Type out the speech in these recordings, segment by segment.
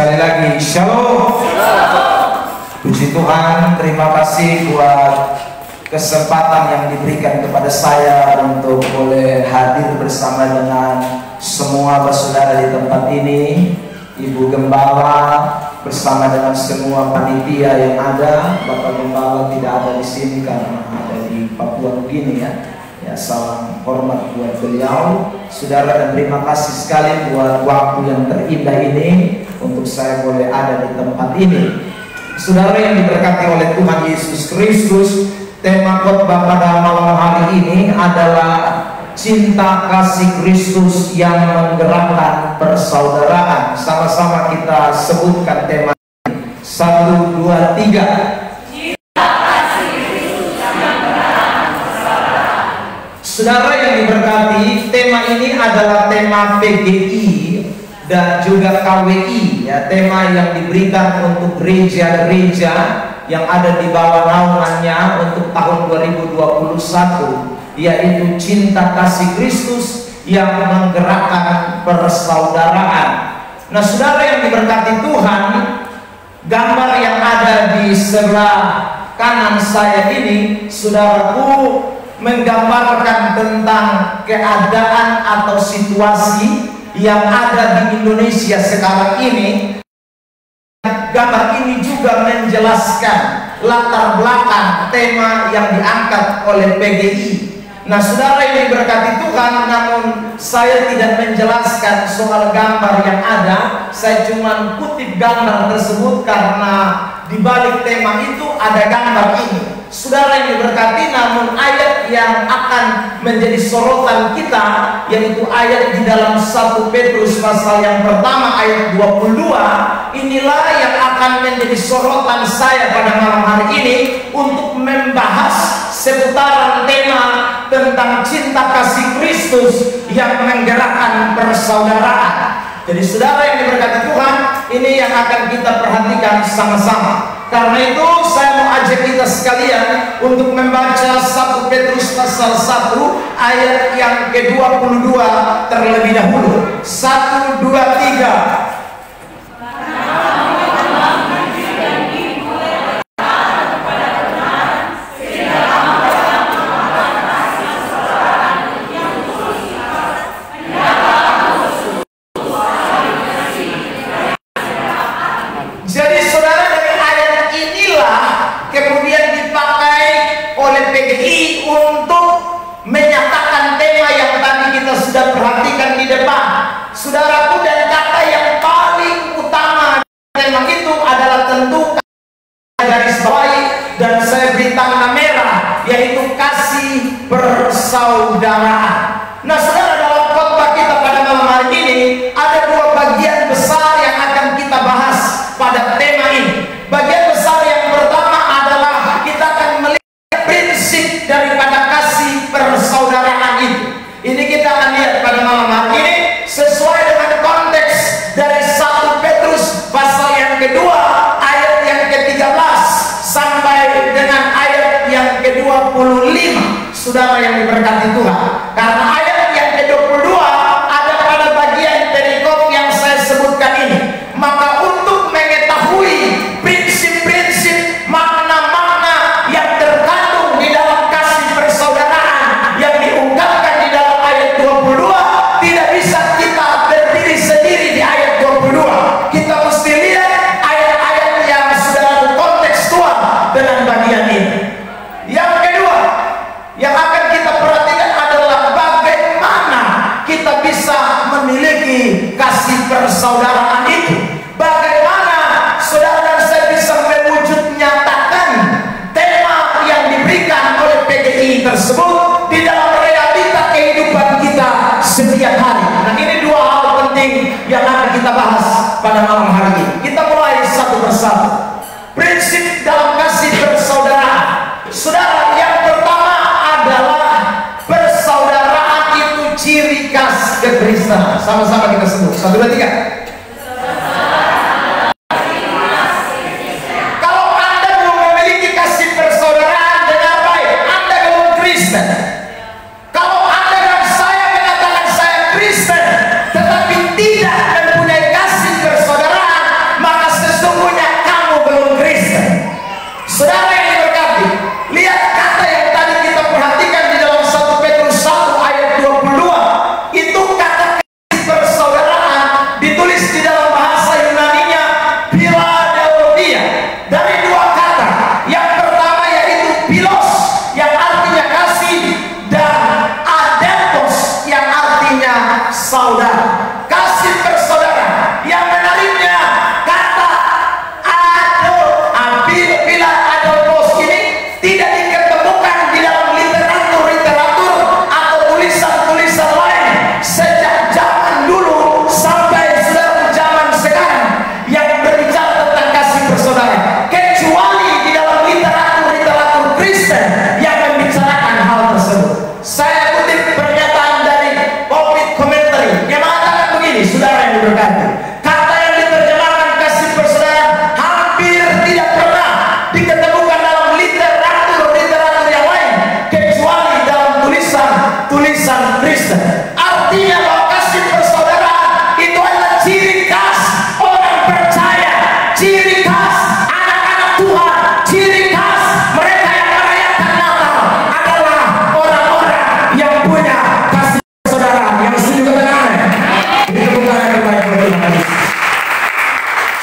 Sekali lagi, Shalom. Puji Tuhan, terima kasih buat kesempatan yang diberikan kepada saya untuk boleh hadir bersama dengan semua saudara di tempat ini, Ibu Gembala, bersama dengan semua panitia yang ada. Bapak Gembala tidak ada di sini karena ada di Papua Nugini ya. Ya, salam hormat buat beliau. Saudara, dan terima kasih sekali buat waktu yang terindah ini untuk saya boleh ada di tempat ini. Saudara yang diberkati oleh Tuhan Yesus Kristus, tema khotbah pada malam hari ini adalah cinta kasih Kristus yang menggerakkan persaudaraan. Sama-sama kita sebutkan tema ini. 1, 2, 3. Saudara yang diberkati, tema ini adalah tema PGI dan juga KWI ya, tema yang diberikan untuk gereja-gereja yang ada di bawah naungannya untuk tahun 2021, yaitu cinta kasih Kristus yang menggerakkan persaudaraan. Nah, saudara yang diberkati Tuhan, gambar yang ada di sebelah kanan saya ini, saudaraku, menggambarkan tentang keadaan atau situasi yang ada di Indonesia sekarang ini. Gambar ini juga menjelaskan latar belakang tema yang diangkat oleh PGI. Nah, saudara yang diberkati Tuhan, namun saya tidak menjelaskan soal gambar yang ada. Saya cuma kutip gambar tersebut karena di balik tema itu ada gambar ini. Saudara yang diberkati, namun ayat yang akan menjadi sorotan kita yaitu ayat di dalam 1 Petrus pasal yang pertama ayat 22. Inilah yang akan menjadi sorotan saya pada malam hari ini untuk membahas seputaran tema tentang cinta kasih Kristus yang menggerakkan persaudaraan. Jadi saudara yang diberkati Tuhan, ini yang akan kita perhatikan sama-sama. Karena itu saya mau ajak kita sekalian untuk membaca 1 Petrus pasal 1 ayat yang ke-22 terlebih dahulu. 1, 2, 3. Saudaraku, dan kata yang paling utama tema itu adalah tentu garis bawahi dan saya beri tanda merah, yaitu kasih persaudaraan. Nah, saudara, dalam khotbah kita pada malam hari ini ada dua bagian besar yang akan kita bahas pada tema ini. Bagian besar yang pertama adalah kita akan melihat prinsip daripada kasih persaudaraan itu. Ini kita akan lihat pada malam hari ini sesuai dengan konteks dari 1 Petrus pasal yang kedua ayat yang ke-13 sampai dengan ayat yang ke-25. Saudara yang diberkati Tuhan, karena ayat yang ke-22 ada pada bagian perikop yang saya sebutkan ini. Maka untuk mengetahui prinsip-prinsip, makna-makna yang terkandung di dalam kasih persaudaraan yang diungkapkan di dalam ayat 22, tidak bisa kita berdiri sendiri di ayat 22. Kita mesti lihat ayat-ayat yang sudah kontekstual dengan bagian ini. Yang kedua yang akan kita perhatikan adalah bagaimana kita bisa memiliki kasih persaudaraan itu. Bagaimana saudara dan saya bisa mewujud nyatakan tema yang diberikan oleh PGI tersebut di dalam realita kehidupan kita setiap hari. Nah, ini dua hal penting yang akan kita bahas pada malam hari ini. Kita mulai satu persatu. Prinsip dalam kasih persaudaraan. Saudara, yang pertama adalah persaudaraan itu ciri khas kekristenan. Sama-sama kita sebut. 1, 2, 3. Kalau Anda belum memiliki kasih persaudaraan dengan baik, Anda belum Kristen. Kalau Anda dan saya mengatakan saya Kristen tetapi tidak mempunyai kasih persaudaraan,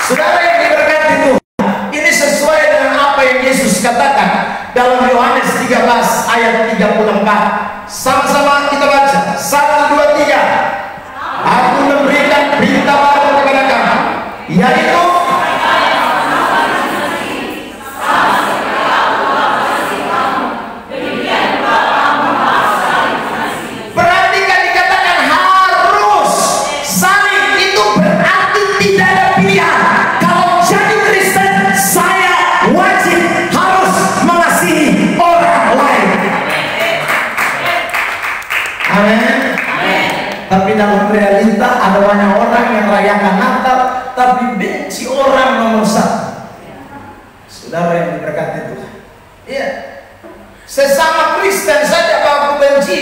Saudara yang diberkati Tuhan, ini sesuai dengan apa yang Yesus katakan dalam Yohanes 13 ayat 34. Sama-sama kita baca. 1, 2, 3. Aku memberikan berita baru kepada kamu, yaitu perhatikan, dikatakan harus saling. Itu berarti tidak ada pilihan. Kalau jadi Kristen, saya wajib harus mengasihi orang lain. Amin. Tapi dalam realita ada banyak orang yang rayakan Natal tapi benci orang nomor 1. Saudara yang diberkati Tuhan, iya, sesama Kristen saja baku benci,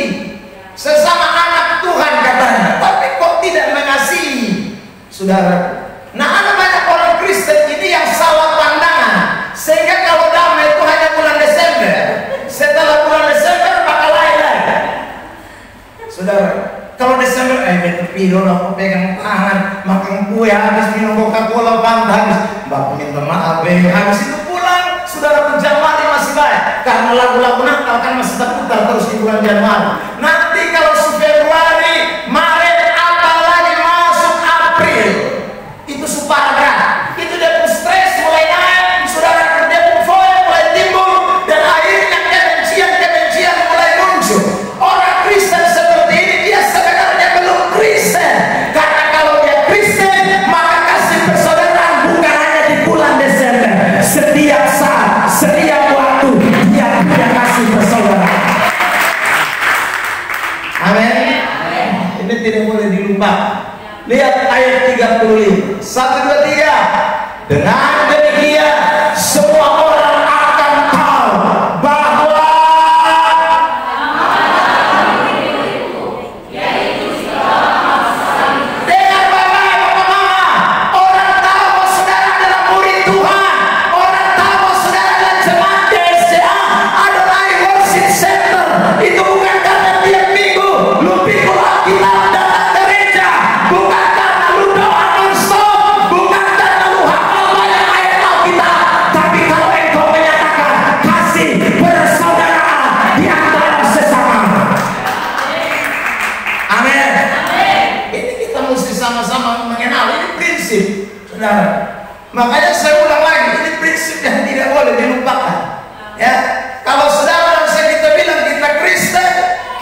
sesama anak Tuhan katanya, tapi kok tidak mengasihi saudara. Nah, ada banyak orang Kristen ini yang salah pandangan, sehingga kalau damai itu hanya bulan Desember. Setelah bulan Desember bakal lain. Saudara, kalau Desember, betul pidol, aku pegang tangan, makan kue, habis minum Coca-Cola, habis bapak minta maaf, habis itu pulang, saudara, Januari masih baik, karena lagu-lagu Natal kan masih terputar terus di bulan Januari. Nanti kalau Februari, Maret, apalagi masuk April, itu supara, itu dia pun stres mulai naik, saudara, dia pun foya mulai timbul, dan akhirnya kebencian mulai muncul. Orang Kristen seperti ini, dia sebenarnya belum Kristen, karena kalau dia Kristen, maka kasih persaudaraan bukan hanya di bulan Desember, setiap saat, setiap waktu dia punya kasih persaudaraan. Amin. Ini tidak boleh dilupakan. Lihat ayat 35. 1, 2, 3. Dengan demikian semua orang akan tahu bahwa dengan bapak mama, orang tahu bahwa saudara adalah murid Tuhan, orang tahu bahwa saudara adalah jemaat GSCA, adalah worship center. Itu bukan karena tiap minggu lu pikul Alkitab datang gereja, bukan karena lu doa non-stop, bukan karena lu hafal banyak ayat Alkitab, tapi kalau engkau menyatakan kasih persaudaraan di antara sesama. Amin. Ini kita mesti sama-sama mengenal, ini prinsip, saudara. Makanya saya ulang lagi, ini prinsip yang tidak boleh dilupakan. Ya, kalau saudara dan saya kita bilang kita Kristen,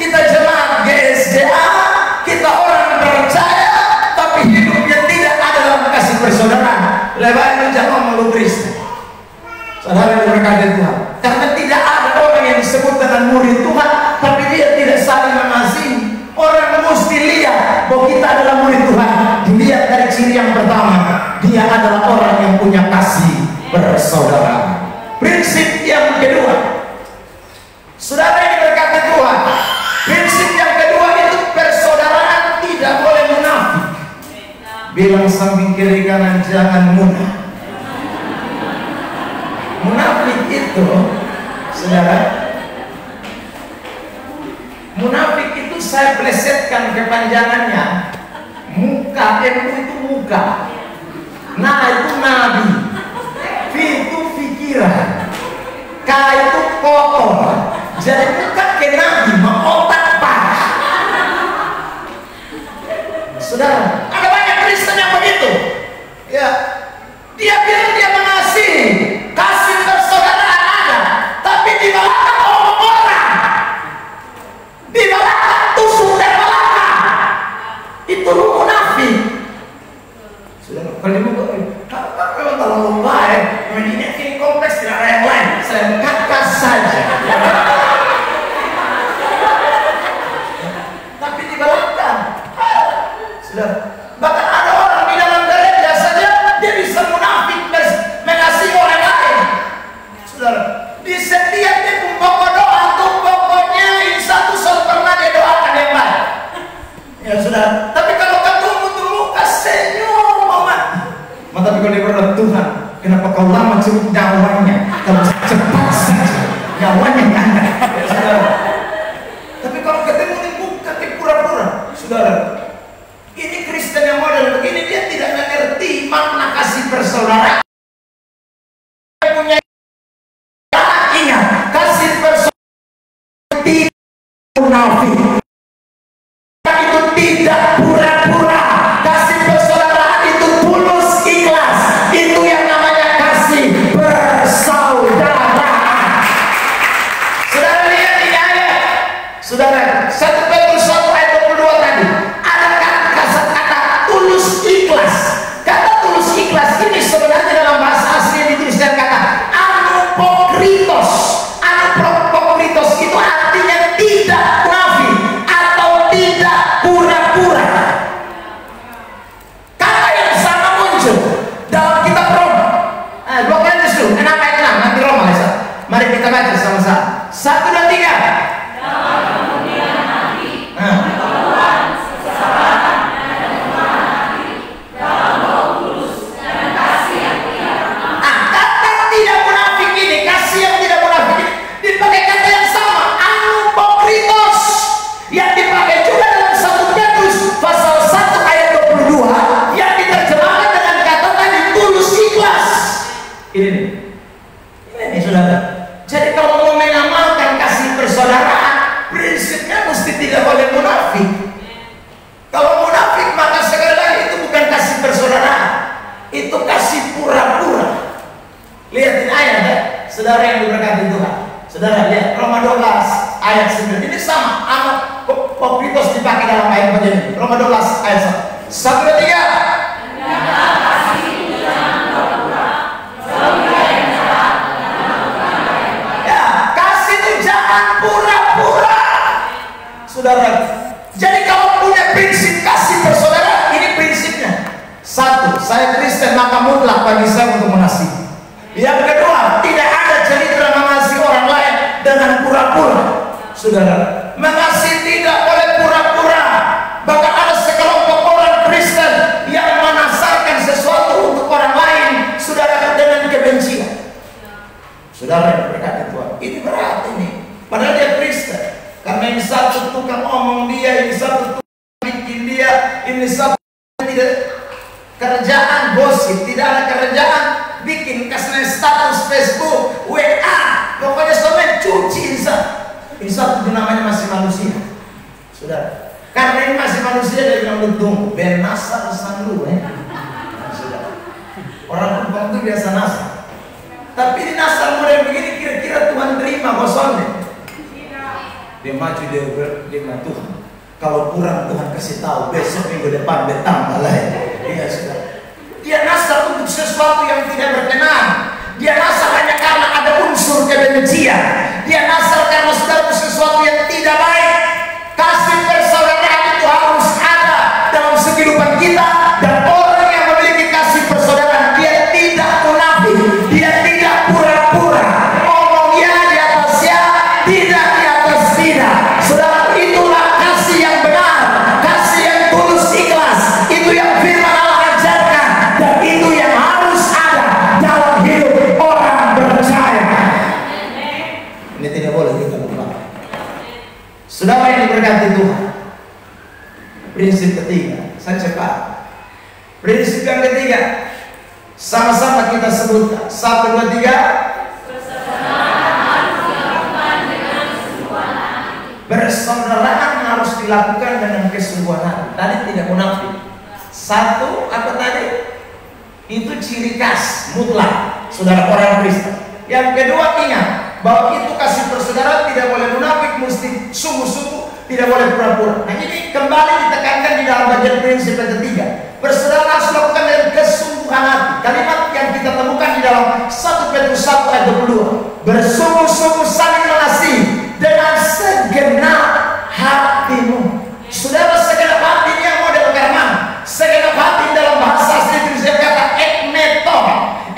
kita jemaat GSCA, kita orang percaya, tapi hidupnya tidak ada dalam kasih persaudaraan, lebih menjadi malu Kristen. Saudara yang diberkati Tuhan, karena tidak ada orang yang disebut dengan murid Tuhan, tapi dia tidak saling mengasihi. Orang mesti lihat bahwa kita adalah murid Tuhan. Dilihat dari ciri yang pertama, dia adalah orang yang punya kasih persaudaraan. Prinsip yang kedua, saudara yang diberkati Tuhan, prinsip yang kedua itu persaudaraan tidak boleh munafik. Bilang samping kiri kanan jangan munafik. Munafik itu, saudara, munafik itu saya plesetkan kepanjangannya. Muka, itu muka. Nah itu nabi. V itu pikiran. K itu kotor. Jadi muka ke nabi, otak parah. Saudara, ada banyak Kristen yang begitu. Ya, dia bilang dia mengasihi, kasih persaudaraan ada, tapi di belakang omong orang, di belakang tusuk dan belakang, itu lu munafik. Saudara, kalau memang terlalu baik, ini kompleks tidak ada yang lain, saya kakas saja. Tapi di belakang, saudara, bahkan ada orang di dalam gereja saja dia bisa munafik mengasihi orang lain. Saudara, di setiap dia pokok doa tuh pokoknya insya Allah selalu pernah dia doakan yang baik. Ya saudara, tapi kalau ketemu tuh muka senyum banget. Tapi kalau dia berdoa, Tuhan, kenapa kau lama cukup nyawanya? Kalau cepat saja nyawanya nggak ada. Ya, saudara. Tapi kalau ketemu di muka kayak pura-pura, saudara, ini Kristen yang model begini, dia tidak mengerti makna kasih persaudaraan. persaudaraan punya. Ingat, kasih persaudaraan tidak munafik, itu tidak pura-pura. Kasih persaudaraan itu tulus, ikhlas. Itu yang namanya kasih persaudaraan. Saudara lihat ini ayat, saudara, 1 Petrus 1 ayat 22 tadi ada kata tulus ikhlas. Kata tulus ikhlas ini sebenarnya dalam bahasa asli dituliskan kata anupokritos. Anupokritos itu artinya tidak munafik atau tidak pura-pura. Kata yang sama muncul dalam kitab Roma. 2 Korintus 6 ayat 6, nanti Roma ya. Mari kita baca sama-sama. 1, 2, 3. Ini saudara. Jadi kalau mau mengamalkan kasih persaudaraan, prinsipnya mesti tidak boleh munafik. Kalau munafik maka sekali lagi itu bukan kasih persaudaraan, itu kasih pura-pura. Lihat ini ayat ya, saudara yang diberkati Tuhan. Saudara lihat Roma 12 ayat 9. Ini sama, anupokritos dipakai dalam ayat begini. Roma 12 ayat 1, 2, 3. Pura-pura, saudara. Jadi kalau punya prinsip kasih persaudaraan, ini prinsipnya. 1, saya Kristen maka mutlak bagi saya untuk mengasihi. Yang kedua, tidak ada cerita mengasihi orang lain dengan pura-pura, saudara. Mengasihi tidak boleh pura-pura. Bahkan ada sekelompok orang Kristen yang menasarkan sesuatu untuk orang lain, saudara, dengan kebencian. Saudara yang berkata Tuhan, ini berat ini. Padahal dia Kristen, karena ini satu tukang omong dia, ini satu tukang bikin dia, ini satu tidak kerjaan gosip, tidak ada kerjaan bikin kasih status Facebook, WA, pokoknya sampai cuci ini satu namanya masih manusia, sudah. Karena ini masih manusia dari yang tunggu, ben nasar sandu, sudah. Orang perempuan itu biasa nasar, tapi ini nasar model begini kira-kira Tuhan terima kosongnya. Dia maju dia Tuhan. Kalau kurang Tuhan kasih tahu besok minggu depan bertambah lagi. Iya sudah. Dia nasar untuk sesuatu yang tidak berkenan. Dia nasar hanya karena ada unsur kebencian. Dia nasar karena sudah sesuatu yang tidak baik. Kasih persaudaraan itu harus ada dalam kehidupan kita, dan orang yang memiliki kasih persaudaraan dia tidak munafik, dia tidak pura-pura. Omongnya di atas ya, tidak di atas tidak. Saudara, itulah kasih yang benar, kasih yang tulus ikhlas. Itu yang firman Allah ajarkan, dan itu yang harus ada dalam hidup orang percaya. Ini tidak boleh kita lupa. Saudara yang diberkati Tuhan, prinsip ketiga, saya cepat. Prinsip yang ketiga, sama-sama kita sebutkan. 1, 2, 3. Persaudaraan harus dilakukan dengan kesungguhan hati. Tadi tidak munafik. 1, apa tadi? Itu ciri khas mutlak saudara orang Kristen. Yang kedua, ingat bahwa itu kasih persaudaraan tidak boleh munafik, mesti sungguh-sungguh, tidak boleh pura-pura. Nah ini kembali ditekankan di dalam bagian prinsip yang ketiga. Persaudaraan harus dilakukan dengan kesungguhan hati. Kalimat yang kita temukan di dalam 1 Petrus 1 ayat 22. Bersungguh-sungguh saling mengasihi dengan segenap hatimu. Saudara, segenap hati ini yang model karman. Segenap hati dalam bahasa asli itu kata ekmeton.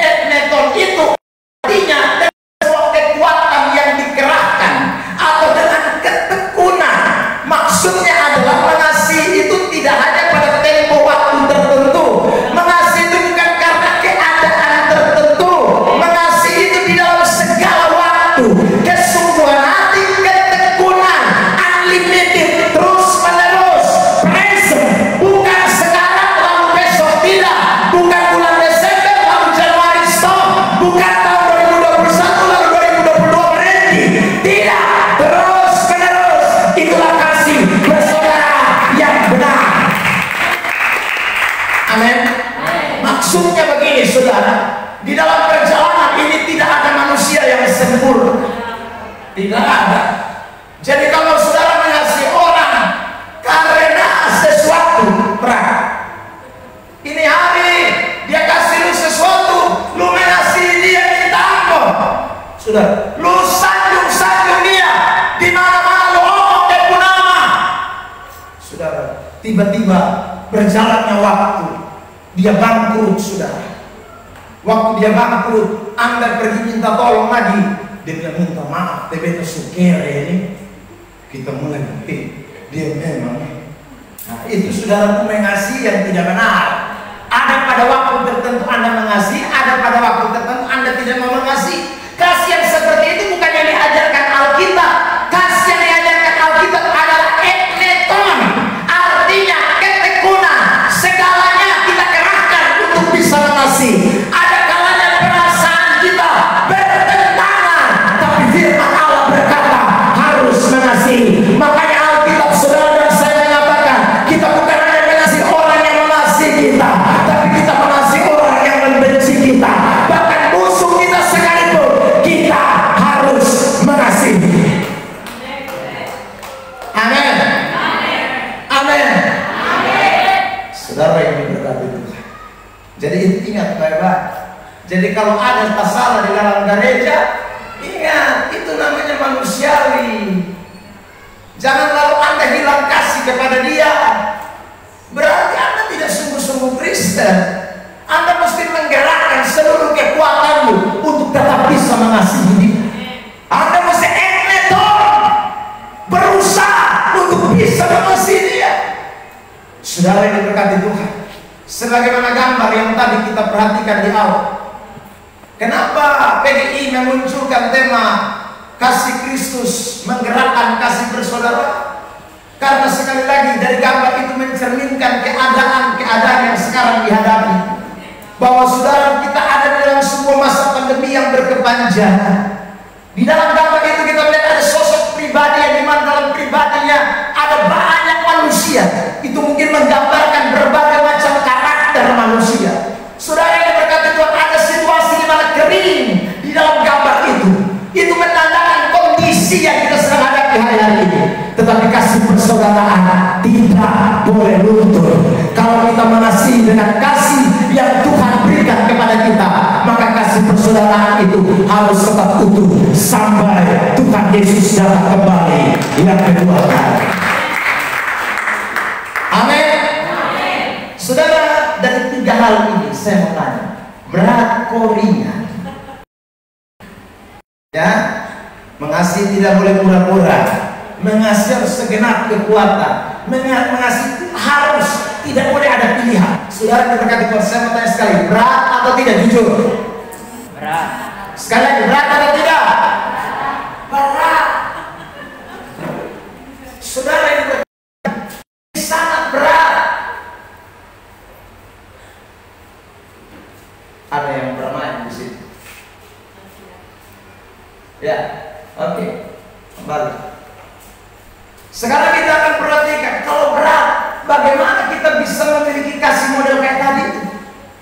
Ekmeton itu artinya dengan sebuah kekuatan yang dikerahkan atau dengan ketekunan. Maksudnya adalah mengasihi itu tidak hanya pada tempo waktu tertentu. Mengasihi itu bukan karena keadaan tertentu. Mengasihi itu di dalam segala waktu. ini, saudara, di dalam perjalanan ini tidak ada manusia yang sempurna. Tidak ada. Jadi kalau saudara mengasihi orang karena sesuatu, berat. Ini hari dia kasih lu sesuatu, lu mengasihi dia minta ampun. Sudah, lu sanjung dia di mana-mana, lu omong dia pun nama. Saudara, tiba-tiba berjalannya waktu, dia bangkrut, saudara. Waktu dia bangkrut, Anda pergi minta tolong lagi, dia bilang minta maaf, tapi itu sukere ini. Kita mulai dia memang. Nah, itu saudara mengasihi yang tidak benar. Ada pada waktu tertentu Anda mengasihi, ada pada waktu tertentu Anda tidak mau mengasihi. Kasih yang seperti itu bukan yang diajarkan Alkitab. Kasih yang diajarkan Alkitab adalah ekneton, artinya ketekunan. Segalanya kita kerahkan untuk bisa mengasihi. Ada kalanya perasaan kita bertentangan, tapi firman Allah berkata harus mengasihi. Makanya Alkitab saudara dan saya mengatakan kita bukan hanya mengasihi orang yang mengasihi kita, tapi kita mengasihi orang yang membenci kita, bahkan musuh kita sekalipun kita harus mengasihi. Amin. Amin. Saudara yang diberkati Tuhan. Jadi ingat baik-baik. Jadi kalau ada masalah di dalam gereja, ingat itu namanya manusiawi. Jangan lalu Anda hilang kasih kepada dia. Berarti Anda tidak sungguh-sungguh Kristen. Anda mesti menggerakkan seluruh kekuatanmu untuk tetap bisa mengasihi dia. Anda mesti ekneton, berusaha untuk bisa mengasihi dia. Saudara yang diberkati Tuhan, sebagaimana gambar yang tadi kita perhatikan di awal. Kenapa PGI memunculkan tema kasih Kristus menggerakkan kasih bersaudara? Karena sekali lagi dari gambar itu mencerminkan keadaan yang sekarang dihadapi. Bahwa saudara kita ada dalam sebuah masa pandemi yang berkepanjangan. Di dalam gambar itu kita melihat ada sosok pribadi yang dimana dalam pribadinya ada banyak manusia. Itu mungkin menggambarkan berbagai macam karakter manusia. Saudara yang berkata Tuhan, ada situasi di mana kering di dalam gambar itu. Itu menandakan kondisi yang kita sedang hadapi hari-hari ini. Tetapi kasih persaudaraan tidak boleh luntur. Kalau kita mengasihi dengan kasih yang Tuhan berikan kepada kita, maka kasih persaudaraan itu harus tetap utuh sampai Tuhan Yesus datang kembali yang kedua kali. Amin. Saudara, dari tiga hal ini saya mau tanya, berat ringan? Ya, mengasihi tidak boleh pura-pura. Mengasihi harus segenap kekuatan. Mengasihi harus tidak boleh ada pilihan. Saudara diberkati Tuhan, saya mau tanya sekali, berat atau tidak? Jujur. Berat. Sekali lagi, berat atau tidak? Berat. Saudara yang diberkati, sangat berat. Ada yang bermain di sini. Ya, oke. Kembali. Sekarang kita akan perhatikan, kalau berat, bagaimana kita bisa memiliki kasih model kayak tadi itu?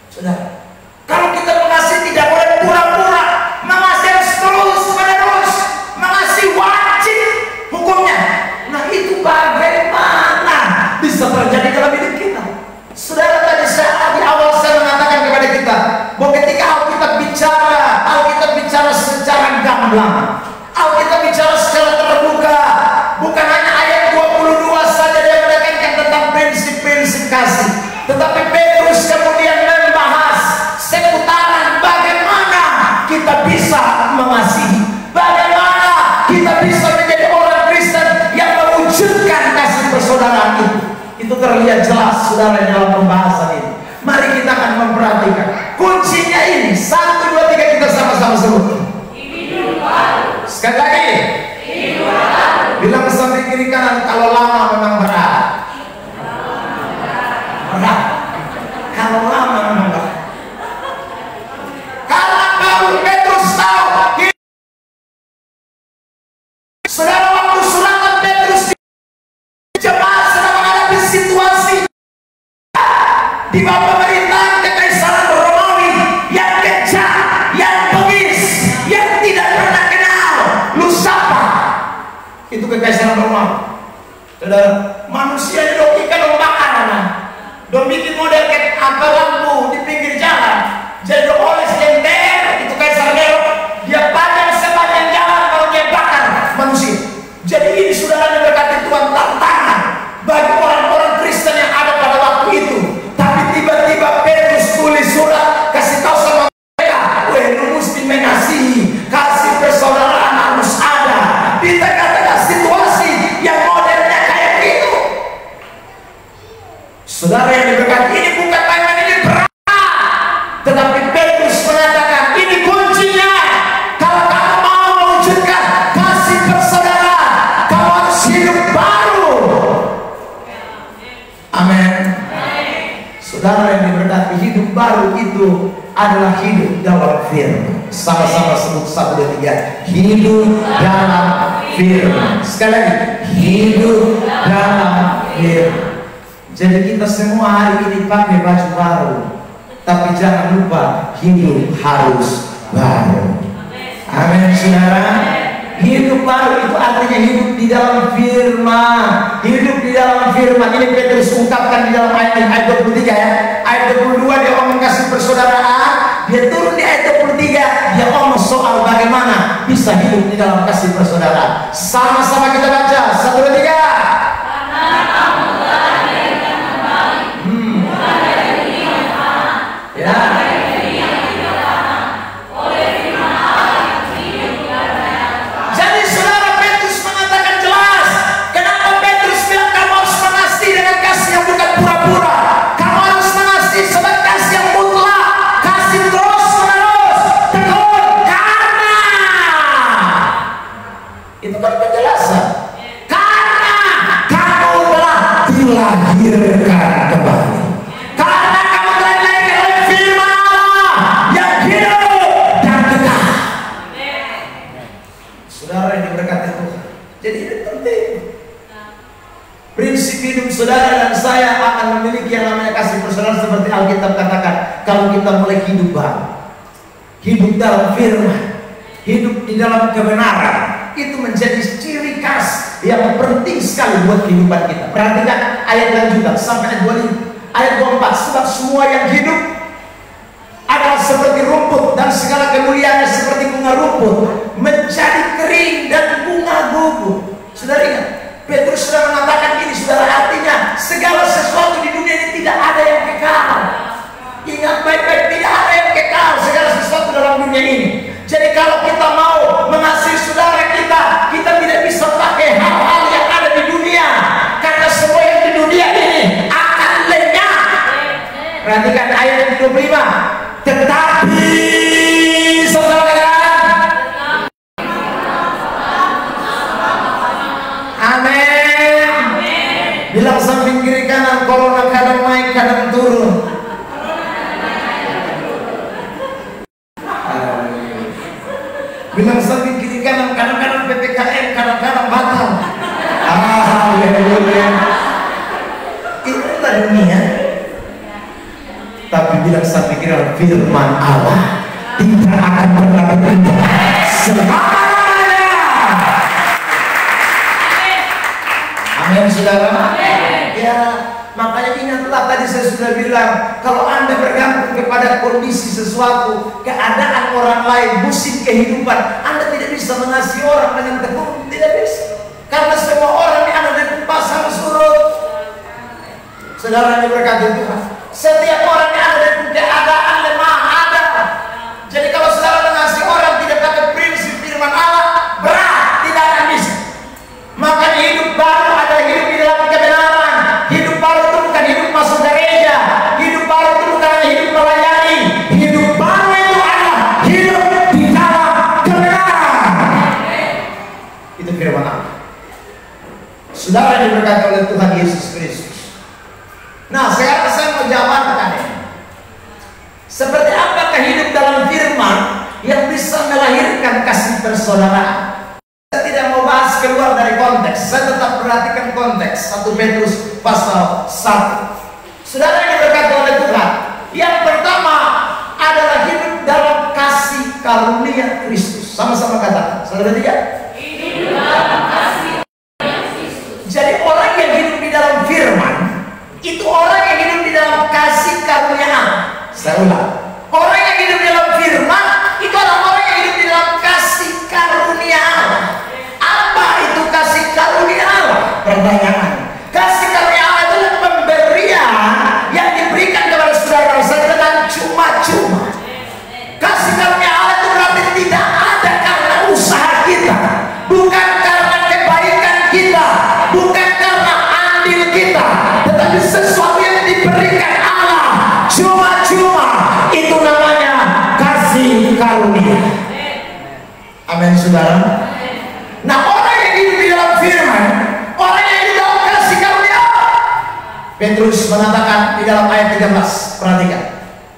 Saudara, kalau kita mengasihi tidak boleh pura-pura, mengasihi harus terus-menerus, mengasihi wajib hukumnya. Nah, itu bagaimana bisa terjadi dalam hidup kita? Saudara, tadi di awal saya mengatakan kepada kita bahwa ketika Alkitab bicara secara gamblang, Alkitab bicara secara terbuka, bukan hanya ayat 22 saja dia menekankan tentang prinsip-prinsip kasih, tetapi Petrus kemudian membahas seputaran bagaimana kita bisa mengasihi, bagaimana kita bisa menjadi orang Kristen yang mewujudkan kasih persaudaraan itu. Itu terlihat jelas saudara dalam pembahasan ini. Mari kita akan memperhatikan kuncinya ini. 1, 2, 3 kita sama-sama sebut. Sekali lagi. Bilang sampai kiri kanan, kalau lama memang berat. Berat. Kalau lama memang berat. Karena Paulus Petrus tahu. Saudara, waktu surat Petrus jemaat sedang menghadapi situasi di bawah pemerintahan kekaisaran Romawi, Kekaisaran Romawi. Saudara, manusia dong ikan dong bakar, dong bikin model kayak apa lampu di pinggir jalan. Jadi dong oles jender itu Kaisar Nero, dia panjang sepanjang jalan kalau dia bakar manusia. Jadi ini saudara berkati Tuhan tantangan bagi orang-orang Kristen yang ada pada waktu itu. Tapi tiba-tiba Petrus tulis surat kasih tahu sama mereka, weh lu mesti mengasihi, kasih persaudaraan harus ada di tengah-tengah situasi yang modelnya kayak begitu. Saudara yang diberkati, ini bukan mainan, ini berat. Tetapi Petrus mengatakan ini kuncinya. Kalau kamu mau mewujudkan kasih persaudaraan, kamu harus hidup baru. Amin. Saudara yang diberkati, hidup baru itu adalah hidup dalam firman. Sama-sama sebut 1, 2, 3. Hidup dalam firman. Sekali lagi, hidup dalam firman. Jadi kita semua hari ini pakai baju baru, tapi jangan lupa hidup harus baru. Amin, saudara. Hidup baru itu artinya hidup di dalam firman. Hidup di dalam firman. Ini Petrus ungkapkan di dalam ayat 23 ya. Ayat 22 dia ngomong kasih persaudaraan. Dia turun di ayat 23, dia ngomong soal bagaimana bisa hidup di dalam kasih persaudaraan. Sama-sama kita baca 1, 2, 3. Ya. Jadi saudara, Petrus mengatakan jelas. Kenapa Petrus bilang kamu harus mengasihi dengan kasih yang bukan pura-pura. Kamu harus mengasihi sebagai kasih yang mutlak, kasih terus menerus, tekun, karena itu kan penjelasan. Karena kamu telah dilahirkan kembali. Jadi ini penting. Prinsip hidup saudara dan saya akan memiliki yang namanya kasih persaudaraan seperti Alkitab katakan. Kalau kita mulai hidup baru, hidup dalam firman, hidup di dalam kebenaran, itu menjadi ciri khas yang penting sekali buat kehidupan kita. Perhatikan ayat lanjutan sampai ayat 25, ayat 24. Sebab semua yang hidup adalah seperti rumput dan segala kemuliaannya seperti bunga rumput menjadi kering dan bunga gugur. Saudara ingat, Petrus sudah mengatakan ini, saudara, artinya segala sesuatu di dunia ini tidak ada yang kekal. Ingat baik-baik, tidak ada yang kekal segala sesuatu dalam dunia ini. Jadi kalau kita mau mengasihi saudara kita, kita tidak bisa pakai hal-hal yang ada di dunia, karena semua yang di dunia ini akan lenyap. Perhatikan ayat yang 25. Tetapi saudara, amin. Bilang samping kiri kanan, corona kadang naik kadang turun. Bilang samping kiri kanan, kadang-kadang PPKM, kadang-kadang batal. Haleluya. Itulah dunia. Tapi bilang samping kiri, firman Allah tidak akan pernah berubah selamanya. Amin, saudara. Ya, makanya ingatlah tadi saya sudah bilang, kalau Anda bergantung kepada kondisi sesuatu, keadaan orang lain, musim kehidupan, Anda tidak bisa mengasihi orang dengan tekun, tidak bisa. Karena semua orang yang ada di pasang surut. Saudara yang berkati Tuhan, setiap orang yang ada di keadaan lemah ada. Jadi kalau saudara mengasihi orang tidak pakai prinsip firman Allah, berat, tidak akan bisa. Makanya hidup baru adalah hidup di dalam kebenaran. Hidup baru itu bukan hidup masuk gereja. Hidup baru itu bukan hidup melayani. Hidup baru itu adalah hidup di dalam kebenaran. Itu firman Allah. Saudara yang diberkati oleh Tuhan Yesus Kristus. Nah, sekarang saya mau jabarkan ya. Seperti apakah hidup dalam firman yang bisa melahirkan kasih persaudaraan? Saya tidak mau bahas keluar dari konteks. Saya tetap perhatikan konteks 1 Petrus pasal 1. Saudara yang diberkati oleh Tuhan, yang pertama adalah hidup dalam kasih karunia Kristus. Sama-sama katakan. Saudara tiga. Hidup dalam kasih pertanyaan. Kasih karunia Allah itu pemberian yang diberikan kepada saudara saya dengan cuma-cuma. Kasih karunia Allah itu berarti tidak ada karena usaha kita, bukan karena kebaikan kita, bukan karena andil kita, tetapi sesuatu yang diberikan Allah cuma-cuma. Itu namanya kasih karunia. Amin, saudara. Nah, orang yang hidup di dalam firman, orang yang hidup dalam kasih karunia, Petrus mengatakan di dalam ayat 13, perhatikan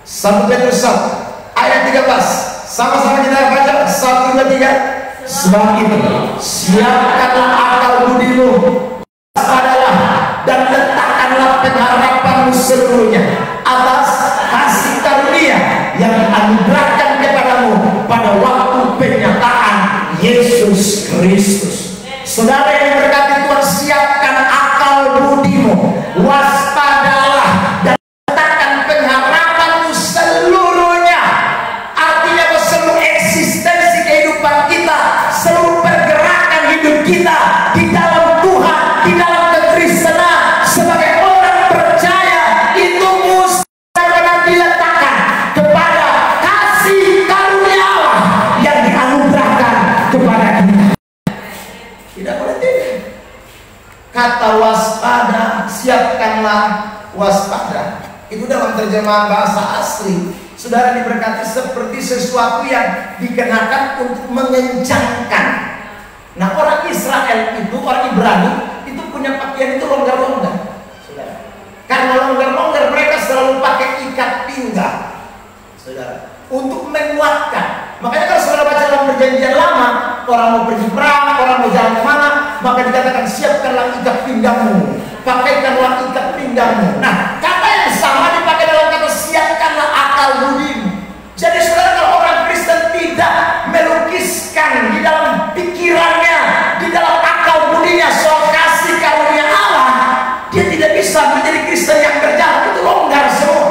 1 Petrus 1 ayat 13, sama-sama kita baca 1, 2, 3. Sebab itu siapkanlah akal budimu, waspadalah dan letakkanlah pengharapanmu seluruhnya atas kasih karunia yang dianugerahkan kepadamu pada waktu penyataan Yesus Kristus. Saudara yang diberkati Tuhan, siapkan akal budimu, waspadalah dan letakkan pengharapanmu seluruhnya. Artinya bahwa seluruh eksistensi kehidupan kita, seluruh pergerakan hidup kita di dalam Tuhan, di dalam kekristenan sebagai orang percaya, itu mesti diletakkan kepada kasih karunia Allah yang dianugerahkan kepada kita. Tidak boleh tidak. Kata waspada, siapkanlah waspada, itu dalam terjemahan bahasa asli, saudara diberkati, seperti sesuatu yang dikenakan untuk mengencangkan. Nah, orang Israel itu, orang Ibrani itu punya pakaian itu longgar-longgar, saudara. Karena longgar-longgar mereka selalu pakai ikat pinggang, saudara, untuk menguatkan. Makanya kalau saudara baca dalam perjanjian lama, orang mau pergi perang, orang mau jalan kemana, maka dikatakan siapkanlah ikat pinggangmu, pakaikanlah ikat pinggangmu. Nah, kata yang sama dipakai dalam kata siapkanlah akal budimu. Jadi saudara, kalau orang Kristen tidak melukiskan di dalam pikirannya, di dalam akal budinya soal kasih karunia Allah, dia tidak bisa menjadi Kristen yang berjalan. Itu longgar semua,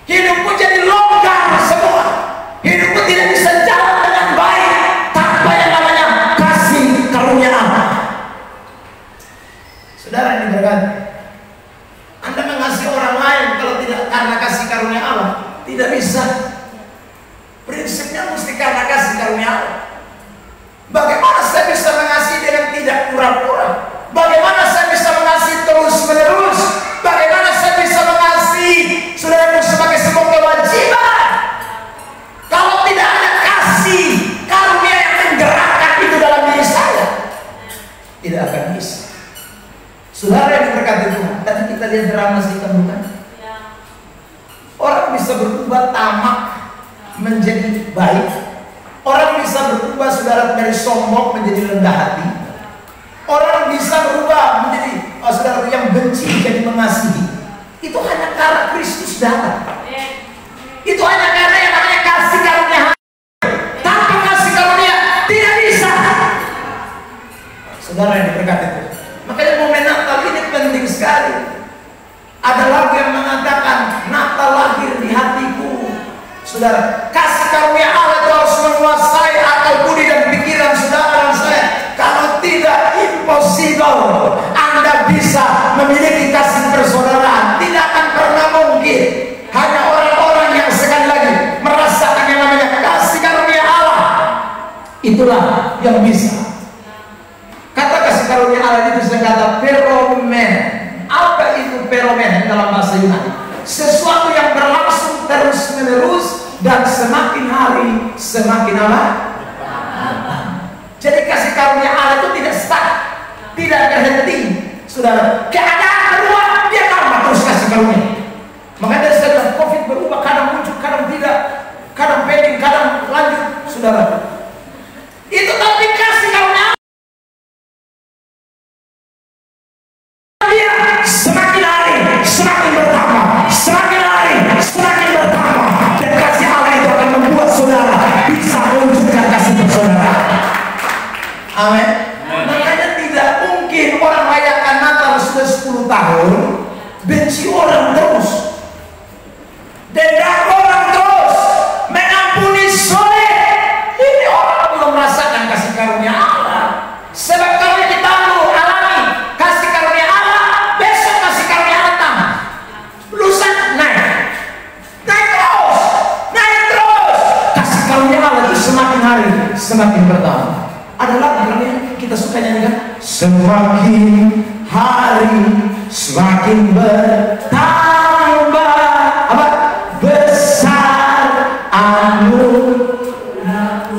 hidupmu jadi longgar semua, hidupmu tidak bisa jalan dengan baik tanpa yang namanya kasih karunia Allah. Saudara yang diberkati, Anda mengasihi orang lain kalau tidak karena kasih karunia Allah, tidak bisa. Prinsipnya mesti karena kasih karunia Allah. Bagaimana saya bisa mengasihi dengan tidak pura-pura? Bagaimana saya bisa mengasihi terus-menerus? Bagaimana saya bisa mengasihi saudaraku sebagai sebuah kewajiban kalau tidak ada kasih karunia yang menggerakkan itu dalam diri saya? Tidak akan bisa. Saudara yang diberkati Tuhan, tadi kita lihat drama sih, bukan? Orang bisa berubah tamak menjadi baik. Orang bisa berubah, saudara, dari sombong menjadi rendah hati. Orang bisa berubah menjadi saudara yang benci jadi mengasihi. Itu hanya karena Kristus datang. Itu hanya karena yang namanya kasih karunia. Tanpa kasih karunia tidak bisa. Saudara yang diberkati Tuhan, makanya momen Natal ini penting sekali. Ada lagu yang mengatakan Natal lahir di hatiku. Saudara, kasih karunia Allah itu harus menguasai akal budi dan pikiran saudara dan saya. Kalau tidak, impossible Anda bisa memiliki kasih persaudaraan. Tidak akan pernah mungkin. Hanya orang-orang yang sekali lagi merasakan yang namanya kasih karunia Allah, itulah yang bisa. Kata kasih karunia Allah itu saya kata peromen. Apa itu peromen dalam bahasa Yunani? Sesuatu yang berlangsung terus-menerus dan semakin hari semakin apa? Jadi kasih karunia Allah itu tidak stuck, tidak berhenti. Saudara, keadaan berubah, dia tambah terus kasih karunia. Makanya dari setelah COVID berubah, kadang muncul, kadang tidak, kadang pending, kadang lanjut, saudara. Itu tapi kasih karunia dia semakin hari semakin bertambah, semakin hari semakin bertambah, dan kasih Allah itu akan membuat saudara bisa mewujudkan kasih persaudaraan. Amin. Makanya tidak mungkin orang rayakan Natal sudah 10 tahun benci orang terus, dendam orang terus, mengampuni soleh. semakin bertambah. Adalah yang kita suka nyanyikan, semakin hari semakin bertambah apa? Besar anugerahmu.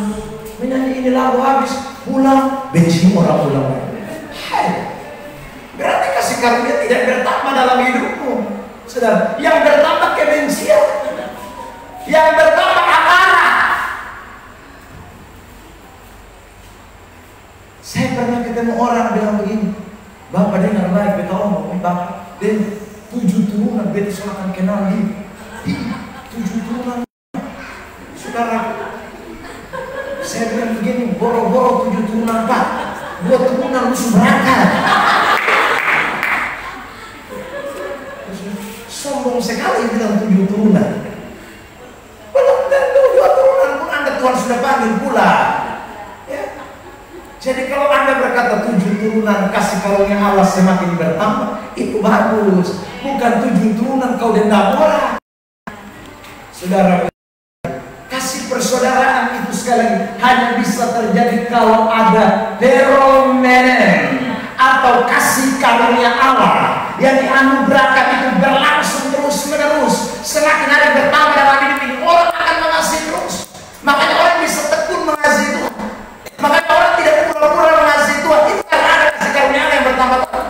Menyanyi ini lagu habis, pulang benci orang pulang. Hai, berarti kasih karunia tidak bertambah dalam hidupmu. Saudara, yang bertambah kebencian, yang bertambah amarah. Saya pernah ketemu orang bilang begini, Bapak dengar baik, beta omong, Bapak, dan 7 turunan beta akan kenal dia. 7 turunan. Saudara, saya bilang begini, boro-boro 7 turunan Pak, 2 turunan musuh berangkat. Sombong sekali bilang 7 turunan. Belum tentu 2 turunan pun Anda Tuhan sudah panggil pula. Jadi kalau Anda berkata 7 turunan kasih karunia Allah semakin bertambah, itu bagus. Bukan 7 turunan kau dendam orang. Saudara, kasih persaudaraan itu sekali lagi hanya bisa terjadi kalau ada fenomena atau kasih karunia Allah yang dianugerahkan itu berlangsung terus menerus. Semakin hari bertambah dalam hidup ini, orang akan mengasihi terus. Makanya orang bisa tekun mengasihi Tuhan. Makanya orang tidak pura-pura mengasihi Tuhan. Itu karena ada kasih karunia yang bertambah-tambah.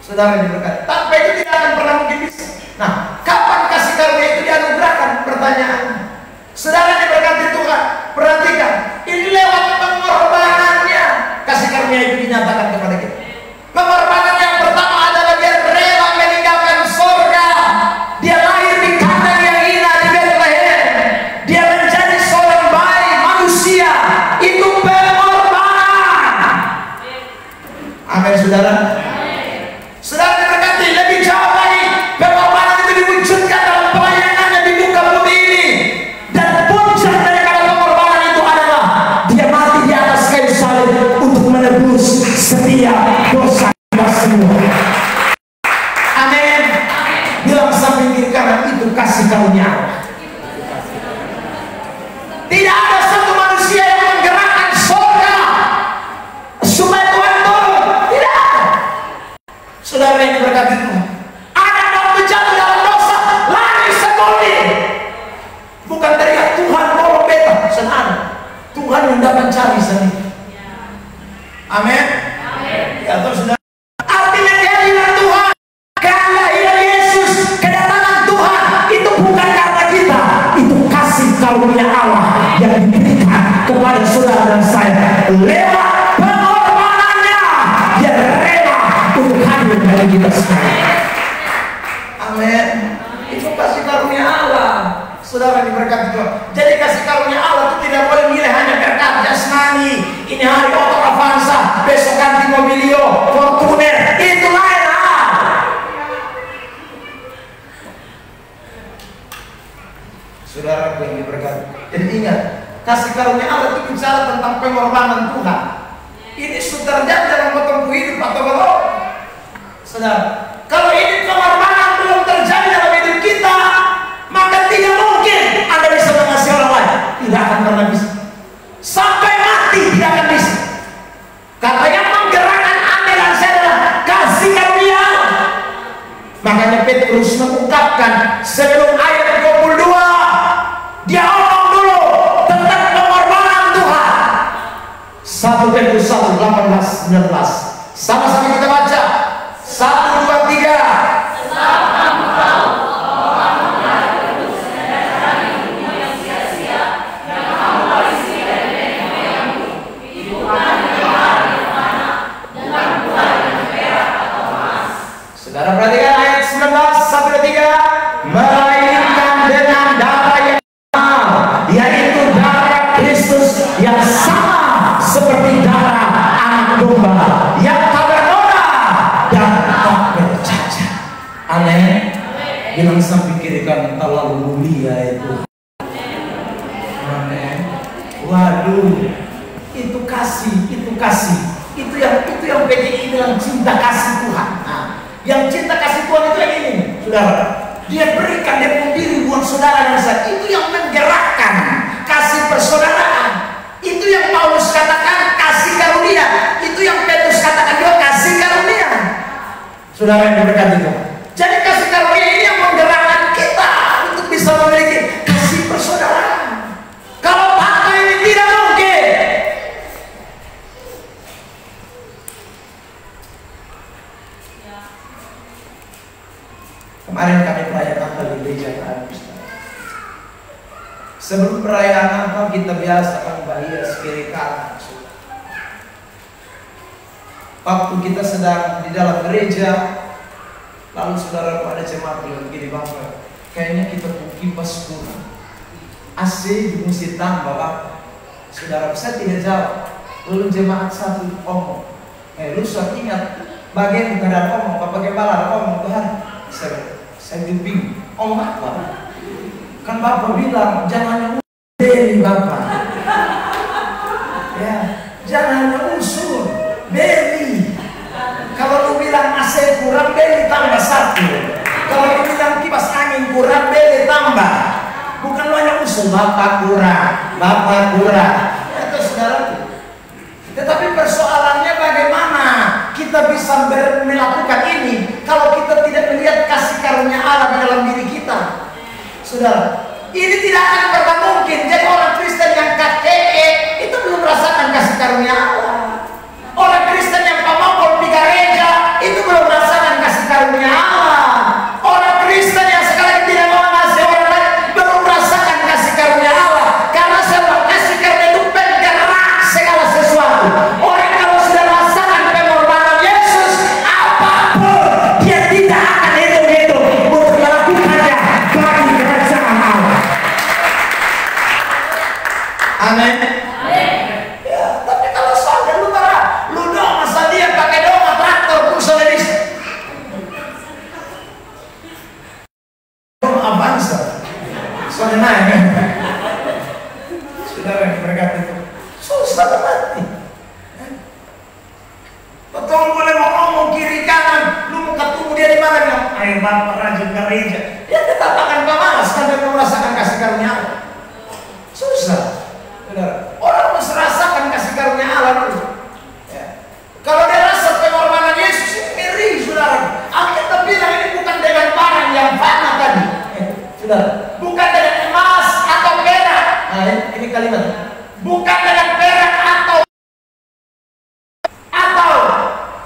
Saudara diberkati. Tanpa itu tidak akan pernah mungkin bisa. Nah, kapan kasih karunia itu dianugerahkan? Pertanyaan. Saudara diberkati Tuhan. Perhatikan. Ini lewat pengorbanannya. Kasih karunia itu dinyatakan kepada kita. Pengorbanan yang pertama adalah dia rela meninggalkan surga. Dia lahir di kandang yang hina di Bethlehem. Dia menjadi seorang bayi manusia. Itu pengorbanan. Amin, saudara. Saudara diberkati, lebih jauh lagi pengorbanan itu diwujudkan dalam pelayanannya di muka bumi ini. Dan puncak daripada pengorbanan itu adalah dia mati di atas kayu salib untuk menebus setiap dosa kita semua. Amin. Bilang sambil kiri kanan, itu kasih karunia Allah. Tidak ada satu manusia yang menggerakkan surga supaya Tuhan turun. Tidak ada. Saudara yang diberkati Tuhan, ada waktu jatuh dalam dosa, lari sekali. Bukan teriak Tuhan tolong beta, senang. Tuhan yang dapat cari sendiri. Amin. Ya Tuhan, saudara. Artinya kehadiran Tuhan, kehadiran Yesus, kedatangan Tuhan itu bukan karena kita, itu kasih karunia Allah yang diberikan kepada saudara dan saya lewat pengorbanannya. Dia rela untuk hadir bagi kita sekalian. Amin. Itu kasih karunia Allah. Saudara diberkati Tuhan. Jadi kasih karunia Allah itu tidak boleh milih hanya berkat jasmani. Ini hari Opel Avanza, besok ganti Mobilio, Fortuner. Itu lain hal. Saudara yang diberkati. Jadi ingat, kasih karunia Allah itu bicara tentang pengorbanan Tuhan. Ini sudah terjadi dalam potong hidup atau belum? Saudara, kalau ini pengorbanan belum terjadi dalam hidup kita, maka tidak mungkin Anda bisa mengasihi orang lain. Tidak akan pernah bisa. Sampai mati tidak akan bisa. Karena yang menggerakkan Anda dan saya adalah kasih karunia. Makanya Petrus mengungkapkan sebelum ayat 22, dia omong dulu tentang pengorbanan Tuhan. 1 Petrus 1:18-19. Sama-sama kita baca. 1, 2, 3. Saudara perhatikan ayat 19-3. Melainkan dengan darah yang mahal, yaitu darah Kristus yang sama seperti darah anak domba yang tak bernoda dan tak bercacat. Amin. Bilang sampai kiri kanan, terlalu mulia itu. Amin. Waduh, itu kasih, itu kasih. Itu yang PGI bilang cinta kasih Tuhan. Nah, yang cinta kasih Tuhan itu yang ini, saudara. Dia berikan, dia pun diri buat saudara dan saya. Itu yang menggerakkan kasih persaudaraan. Saudara yang diberkati Tuhan. Jadi kasih karunia ini yang menggerakkan kita untuk bisa memiliki kasih persaudaraan. Kalau tanpa ini tidak mungkin. Kemarin kami merayakan Natal di gereja Kristen. Sebelum perayaan Natal kita biasa membayar spiritual. Waktu kita sedang di dalam gereja, lalu saudara ada jemaat bilang begini, Bang, kayaknya kita kipas kurang, AC mesti tambah, Bang. Saudara, saya tidak jawab. Lalu jemaat satu ngomong, lu sudah ingat bagian bukan ada ngomong, Bapak Gembala ada ngomong Tuhan. Saya bingung, apa? Kan Bapak bilang jangan beli Bapak, ya, jangan usul, beli. Kalau lu bilang AC kurang, beli tambah satu. Kalau lu bilang kipas angin kurang, beli tambah. Bukan lu hanya usul, Bapak kurang, Bapak kurang. Itu saudara. Tetapi persoalannya bagaimana kita bisa melakukan ini kalau kita tidak melihat kasih karunia Allah di dalam diri kita. Saudara, ini tidak akan pernah mungkin. Jadi orang Kristen yang KTE itu belum merasakan kasih karunia Allah. Orang Kristen yang pamongkol di gereja itu belum merasakan kasih karunia Allah. Orang Kristen yang sekarang tidak mau mengasihi orang lain belum merasakan kasih karunia Allah. Karena sebab kasih karunia itu penggerak segala sesuatu. Orang kalau sudah merasakan pengorbanan Yesus, apapun dia tidak akan hitung-hitung untuk melakukannya bagi kerajaan Allah. Amin. Ya, tapi kalau soalnya lu marah, lu dong masa dia pakai dong traktor Mercedes. Dong Avanza. Soalnya naik. Saudara yang berkata itu susah mati. Betul boleh ngomong kiri kanan, lu mau ketemu dia di mana bilang, ayo Bapak rajin gereja. Ya tetap akan pemalas sampai merasakan kasih karunia Allah. Susah. Saudara, orang harus merasakan kasih karunia Allah dulu. Ya. Kalau dia rasa pengorbanan Yesus ini ngeri, saudara. Alkitab bilang ini bukan dengan barang yang fana tadi. Saudara, bukan dengan emas atau perak. Nah, ini kalimat. Bukan dengan perak atau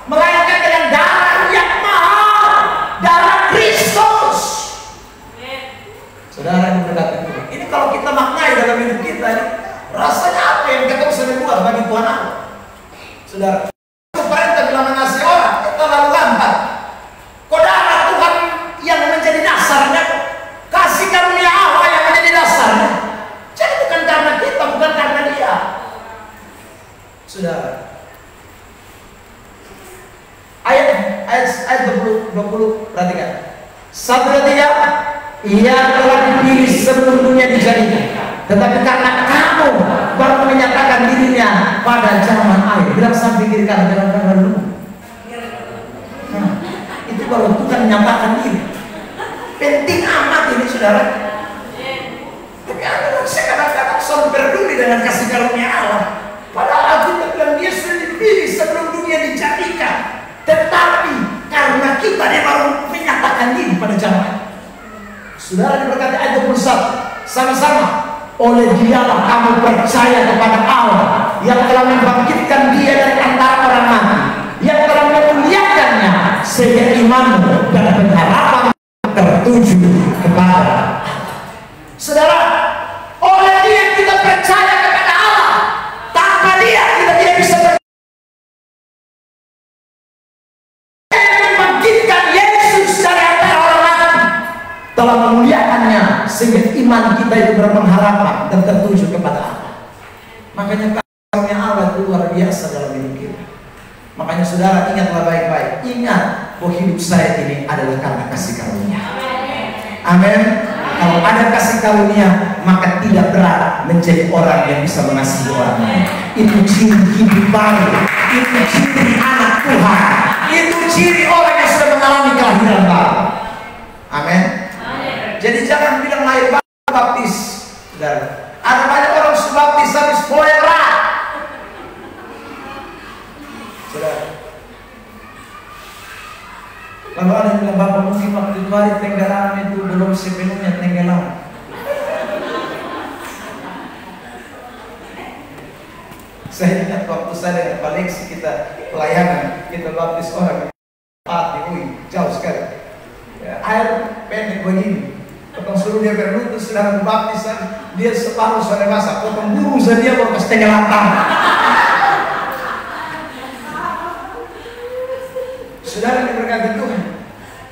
melainkan dengan darah yang mahal, darah Kristus. Saudara yang berkata ini kalau kita maknai dalam hidup kita ini, rasanya apa yang kita bisa buat bagi Tuhan Allah? Saudara, perintah bilang mengasihi orang, kita lalu lambat. Kok darah Tuhan yang menjadi dasarnya, kasih karunia Allah yang menjadi dasarnya. Jadi bukan karena kita, bukan karena dia. Saudara, ayat 20 perhatikan. 1, 2, 3. Ia telah dipilih sebelum dunia dijadikan, tetapi karena kamu baru menyatakan dirinya pada zaman akhir. Bilang sampai kiri kanan, jangan kanan dulu. Nah, itu baru Tuhan menyatakan diri. Penting amat ini saudara. Tapi Anda saya kadang-kadang selalu peduli dengan kasih karunia Allah. Padahal kita bilang dia sudah dipilih sebelum dunia dijadikan, tetapi karena kita dia baru menyatakan diri pada zaman. Saudara diberkati ayat 21. Sama-sama. Oleh dialah kamu percaya kepada Allah yang telah membangkitkan dia dari antara orang mati, yang telah memuliakannya, sehingga imanmu dan pengharapan tertuju kepada. Saudara, oleh dia kita percaya kepada Allah. Tanpa dia kita tidak bisa membangkitkan Yesus dari antara orang mati, telah memuliakannya sehingga iman kita itu berpengharapan dan tertuju kepada Allah. Makanya karunia Allah itu luar biasa dalam hidup kita. Makanya saudara ingatlah baik-baik, ingat bahwa hidup saya ini adalah karena kasih karunia. Amin. Kalau ada kasih karunia, maka tidak berat menjadi orang yang bisa mengasihi orang lain. Itu ciri hidup baru, itu ciri anak Tuhan, itu ciri orang yang sudah mengalami kelahiran baru. Amin. Jadi jangan bilang lahir baptis. Ada banyak orang sudah baptis habis kolera. Saudara, Lalu ada yang bilang, Bapak mungkin waktu itu hari tenggelam itu belum sepenuhnya tenggelam. Saya ingat waktu saya dengan Pak Lexi kita pelayanan, kita baptis orang mati, jauh sekali. Ya, air pendek begini, potong suruh dia berlutut sedang baptisan, dia separuh sudah masak, potong burung saja dia baru setengah lantang. Saudara diberkati Tuhan.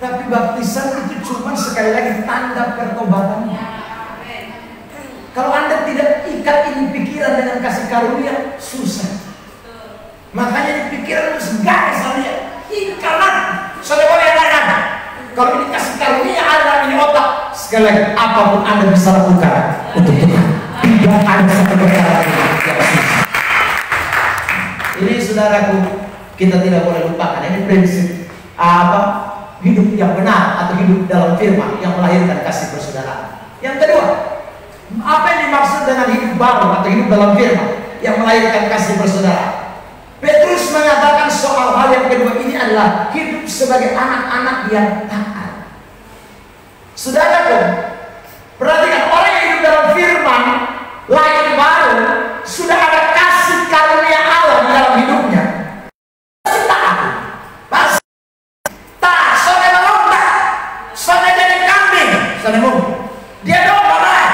Tapi baptisan itu cuma sekali lagi tanda pertobatannya. Kalau Anda tidak ikat ini pikiran dengan kasih karunia, susah. Makanya di pikiran itu gak saja. Ikatlah. Saudara boleh katakan, kalau ini kasih karunia ada ini otak, sekali lagi apapun Anda bisa lakukan untuk Tuhan. Tidak ada satu perkara yang susah. Ini saudaraku, kita tidak boleh lupakan. Ini prinsip hidup yang benar atau hidup dalam firman yang melahirkan kasih persaudaraan. Yang kedua, apa yang dimaksud dengan hidup baru atau hidup dalam firman yang melahirkan kasih persaudaraan? Petrus mengatakan soal hal yang kedua ini adalah hidup sebagai anak-anak yang taat. Saudaraku, perhatikan, orang yang hidup dalam firman lahir baru sudah ada kasih karunia Allah di dalam hidupnya. Dia domba lah.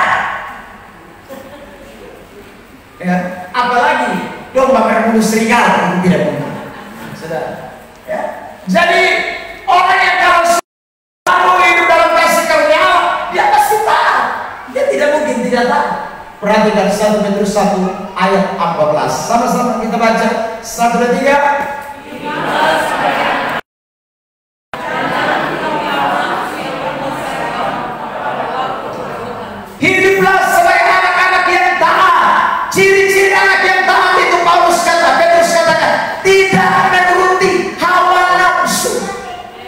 Ya, apalagi domba berbulu serigala itu tidak benar. Saudara. Ya. Jadi orang yang kalau selalu hidup dalam kasih karunia Allah, dia pasti taat. Dia tidak mungkin tidak taat. Perhatikan 1 Petrus 1 ayat 14. Sama-sama kita baca. 1, 2, 3. Hiduplah sebagai anak-anak yang taat. Ciri-ciri anak yang taat itu Petrus katakan tidak menuruti hawa nafsu.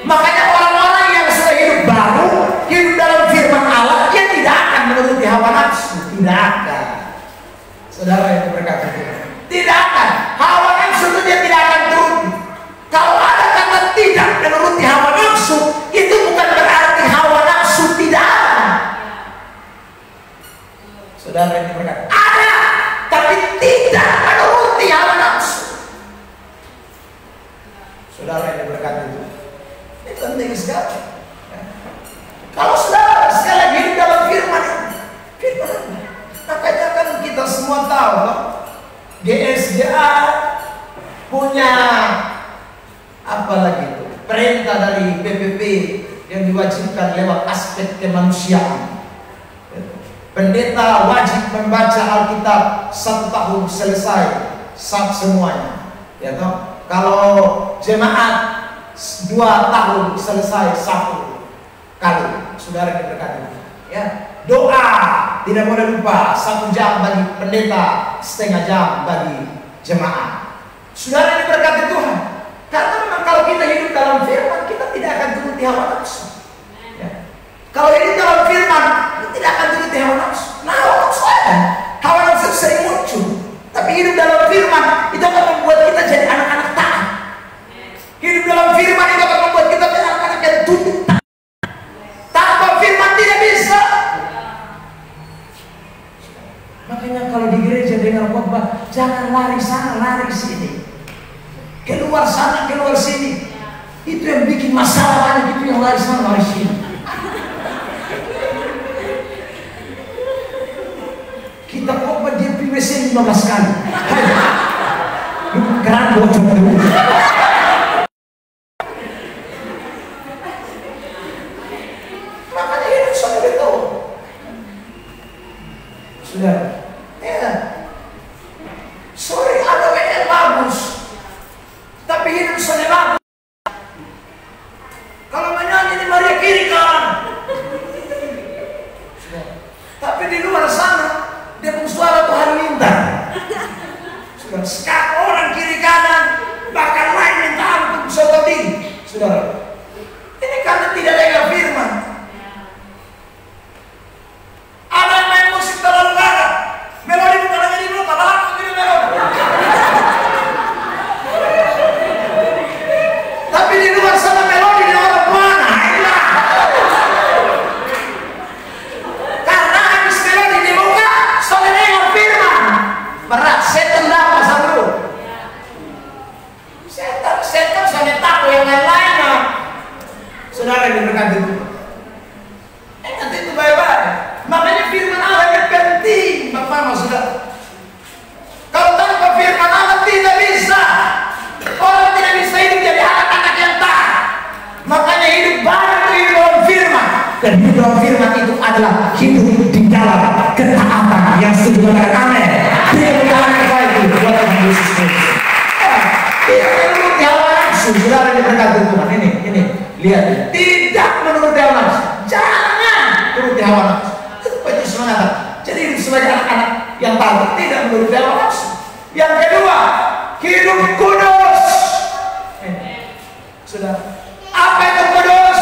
Makanya orang-orang yang sudah hidup baru, hidup dalam firman Allah, dia tidak akan menuruti hawa nafsu. Tidak akan. Saudara yang berkata tidak akan. Hawa nafsu itu dia tidak akan turuti. Kalau ada kata tidak menuruti hawa nafsu, itu bukan berarti hawa nafsu tidak ada. Saudara yang berkata ada, tapi tidak menuruti hawa nafsu. Saudara yang berkata itu, ini penting sekali. Kalau saudara sekali hidup dalam firman, makanya kan kita semua tahu, GSGA punya apa lagi itu? Perintah dari PPP yang diwajibkan lewat aspek kemanusiaan. Pendeta wajib membaca Alkitab 1 tahun selesai semuanya. Ya toh? Kalau jemaat 2 tahun selesai 1 kali. Saudara diberkati. Ya. Doa tidak boleh lupa 1 jam bagi pendeta, setengah jam bagi jemaat. Saudara diberkati Tuhan. Karena memang kalau kita hidup dalam firman, kita tidak akan turuti hawa nafsu. Ya. Kalau hidup dalam firman, kita tidak akan turuti hawa nafsu. Nah, hawa nafsu ada. Hawa nafsu sering muncul. Tapi hidup dalam firman itu akan membuat kita jadi anak-anak taat. Hidup dalam firman itu akan membuat kita jadi anak-anak yang tunduk taat. Tanpa firman tidak bisa. Makanya kalau di gereja dengar khotbah, jangan lari sana, lari sini. Keluar sana, keluar sini. Itu yang bikin masalah banyak, itu yang lari sana, lari sini. Kita khotbah dia PWC 15 kali. Keran bocor dulu. Makanya hidup sudah tahu. Sudah. Ya. Sorry, ada WL bagus. Tapi hidup sudah bagus. Kalau menyanyi di Maria kiri kanan. Tapi di luar sana dia pun suara Tuhan minta. Sekarang orang kiri kanan bahkan lain minta ampun soto diri. Saudara, ini karena tidak ada firman. Ada yang main musik terlalu gagal. Melodi bukan lagi di mulut, malah aku ini melodi. Tapi di luar sana melodi di orang Lihat, tidak menuruti hawa nafsu. Jangan turuti hawa nafsu. Itu Petrus mengatakan. Jadi hidup sebagai anak-anak yang taat, tidak menuruti hawa nafsu. Yang kedua, hidup kudus. Sudah. Apa itu kudus?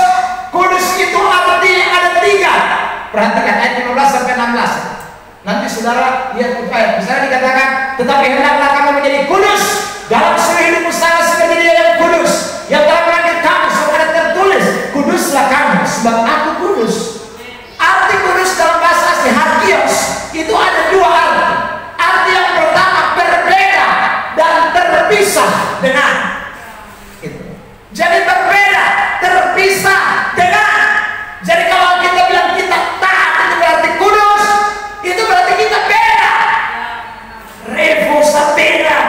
Kudus itu artinya ada 3. Perhatikan ayat 15 sampai 16. Nanti saudara lihat ayat. Misalnya dikatakan, tetapi hendaklah kamu menjadi kudus dalam seluruh hidupmu sama seperti Dia yang kudus, yang telah memanggil kamu seperti tertulis, kuduslah kamu sebab aku kudus. Arti kudus dalam bahasa asli hagios itu ada 2 arti. Arti yang pertama berbeda dan terpisah dengan. Jadi berbeda, terpisah dengan. Jadi kalau kita bilang kita taat itu berarti kudus, itu berarti kita beda. Revo Sapena.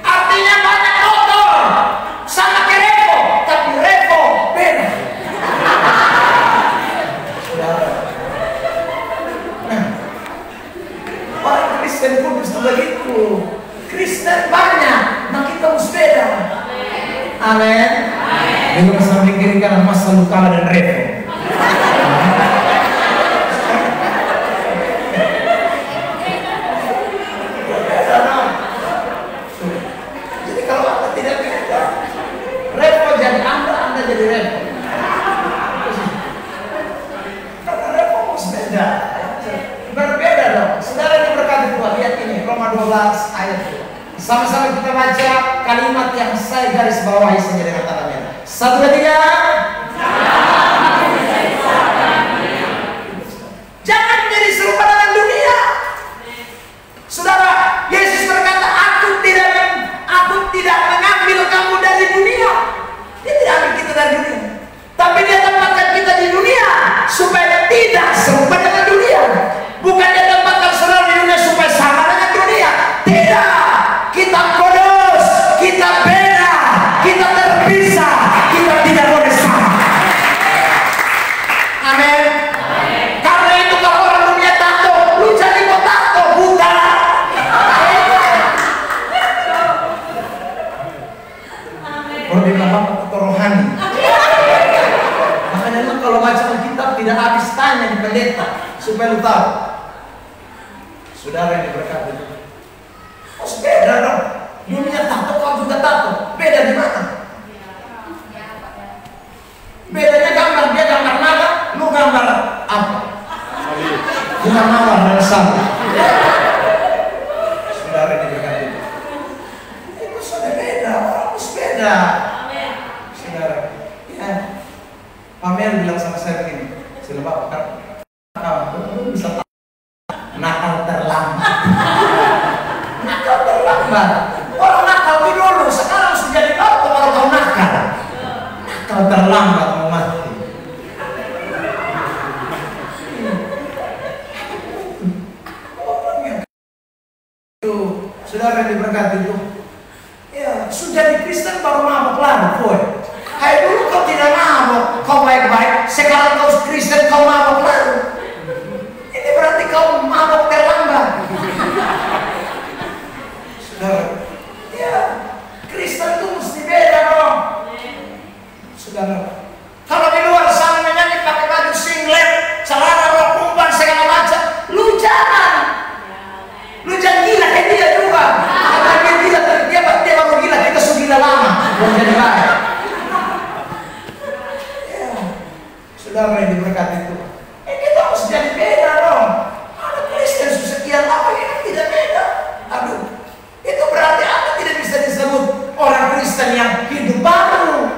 Artinya banyak kotor sama kayak Revo, tapi Revo beda. Nah, orang Kristen kudus itu begitu. Kristen banyak, nah kita harus beda. Amin. Ini masalah kiri kanan masa lu kalah dan Revo. Jadi kalau Anda tidak beda, Revo jadi Anda jadi Revo. Karena Revo harus beda. Berbeda dong. Saudara diberkati Tuhan. Lihat ini Roma 12 ayat 2. Sama-sama kita baca kalimat yang saya garis bawahi saja dengan tanda merah. 1, 2, 3. Jangan menjadi serupa dengan dunia. Saudara, Yesus berkata, aku tidak mengambil kamu dari dunia. Dia tidak ambil kita dari dunia, tapi Dia tempatkan kita di dunia supaya tidak serupa dengan dunia. Bukan Dia tempatkan saudara di dunia supaya sama dengan dunia. Tidak. Kita kudus, kita beda, kita terpisah, kita tidak boleh sama. Amin. Karena itu kalau orang dunia tato, lu jadi mau tato, bukan. Kalau dibilang apa rohani. Makanya lu kalau baca Alkitab tidak habis tanya di pendeta supaya lu tahu. Saudara yang diberkati, harus beda dong. Dunia tato, kau juga tato. Beda di mana? Bedanya gambar, dia gambar naga, lu gambar apa? Bukan mawar dan sama. Saudara yang diberkati, itu sudah beda, harus beda. Saudara, ya. Pamer bilang sama saya begini, silahkan Pak, kamu bisa tahu nakal terlambat. Nakal terlambat. Orang nakal itu dulu, sekarang sudah jadi tahu kalau kau nakal. Nakal terlambat mau mati. Itu saudara yang diberkati itu. Ya, sudah di Kristen baru mabuk lagi, boy. Kayak dulu kau tidak mabuk, kau baik-baik. Sekarang kau Kristen kau mabuk lagi. Ini berarti kau mabuk terlambat. Saudara, ya Kristen itu mesti beda dong. Saudara, kalau di luar sana nyanyi pakai baju singlet, celana rok umpan segala macam, lu jangan gila kayak dia juga. Karena dia gila, dia baru gila, kita sudah gila lama. Belum jadi baik. Ya, saudara yang diberkati itu. Kita harus jadi beda dong. Ada Kristen sekian lama ini tidak beda. Aduh, itu berarti Anda tidak bisa disebut orang Kristen yang hidup baru.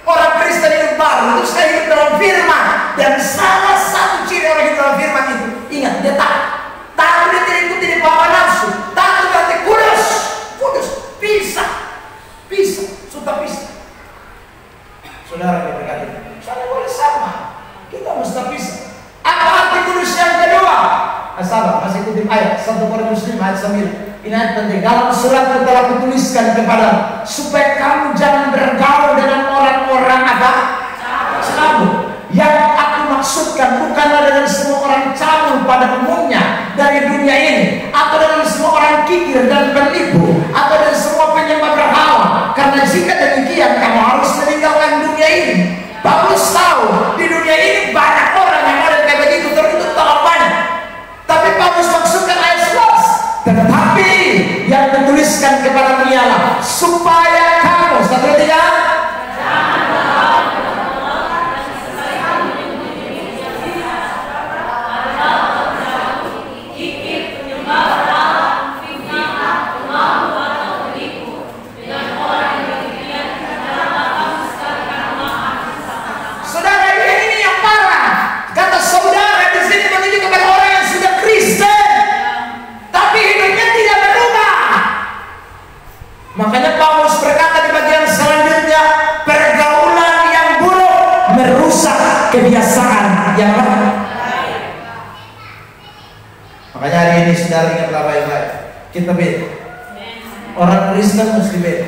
Orang Kristen hidup baru itu saya hidup dalam firman. Dan salah satu ciri orang hidup dalam firman itu, ingat, dia taat. Taat dia tidak ikuti di bawah nafsu. Taat berarti kudus. Kudus, pisah. Sudah pisah. Saudara yang berkata, saya boleh sama. Kita mesti pisah. Apa arti kudus yang kedua? Sabar, masih kutip ayat 1 Korintus 5 ayat 9. Ini ayat penting. Dalam surat yang telah kutuliskan kepada supaya kamu jangan bergaul dengan orang-orang apa? Cabul. Yang aku maksudkan bukanlah dengan semua orang cabul pada umumnya dari dunia ini, atau dengan semua orang orang kikir dan penipu, atau dari semua penyembah berhala. Karena jika demikian, kamu harus meninggalkan dunia ini. Paulus tahu di dunia ini banyak orang yang ada kayak begitu, tertutup terlalu banyak. Tapi Paulus maksudkan ayat 11, tetapi yang dituliskan kepada ialah supaya kamu, 1, 2, 3, makanya Paulus berkata di bagian selanjutnya, pergaulan yang buruk merusak kebiasaan yang baik. Makanya hari ini saudara ingatlah baik-baik, kita beda. Orang Kristen mesti beda.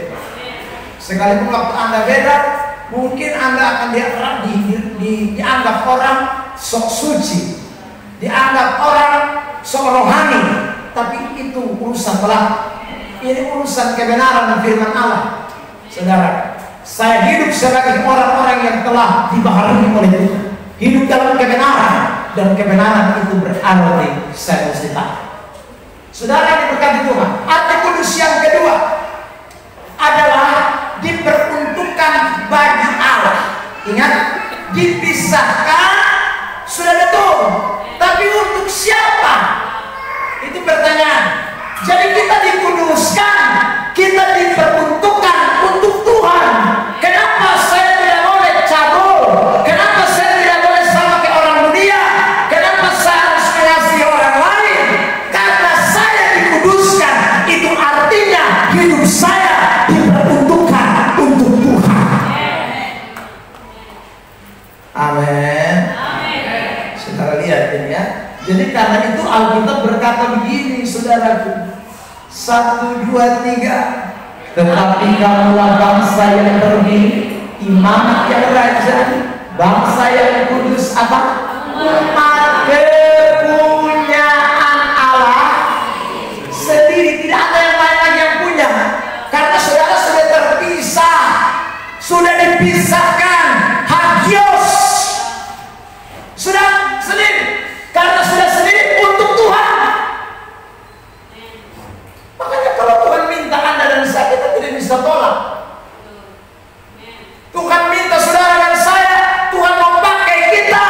Sekalipun waktu Anda beda, mungkin Anda akan dianggap orang sok suci, dianggap orang sok rohani, tapi itu urusan belakang. Ini urusan kebenaran dan firman Allah. Saudara, saya hidup sebagai orang-orang yang telah dibaharui oleh Tuhan, hidup dalam kebenaran, dan kebenaran itu berarti saya mesti tahu. Saudara yang diberkati Tuhan, arti kudus yang kedua adalah diperuntukkan bagi Allah. Ingat, dipisahkan sudah betul, tapi untuk siapa? Itu pertanyaan. Jadi kita dikuduskan, kita diperuntukkan untuk Tuhan. Kenapa saya tidak boleh cabul? Kenapa saya tidak boleh sama kayak orang dunia? Kenapa saya harus mengasihi orang lain? Karena saya dikuduskan, itu artinya hidup saya diperuntukkan untuk Tuhan. Amin. Saudara lihat ini ya. Jadi karena itu Alkitab berkata begini, saudaraku, 1, 2, 3. Tetapi kamulah bangsa yang terpilih, imamat yang raja, bangsa yang kudus, apa? Umat kepunyaan Allah sendiri. Tidak ada yang lain lagi yang punya. Karena saudara sudah terpisah, sudah dipisahkan, hagios, sudah sendiri. Karena sudah sendiri untuk Tuhan. Makanya kalau Tuhan minta Anda dan saya, kita tidak bisa tolak. Tuhan minta saudara dan saya, Tuhan mau pakai kita,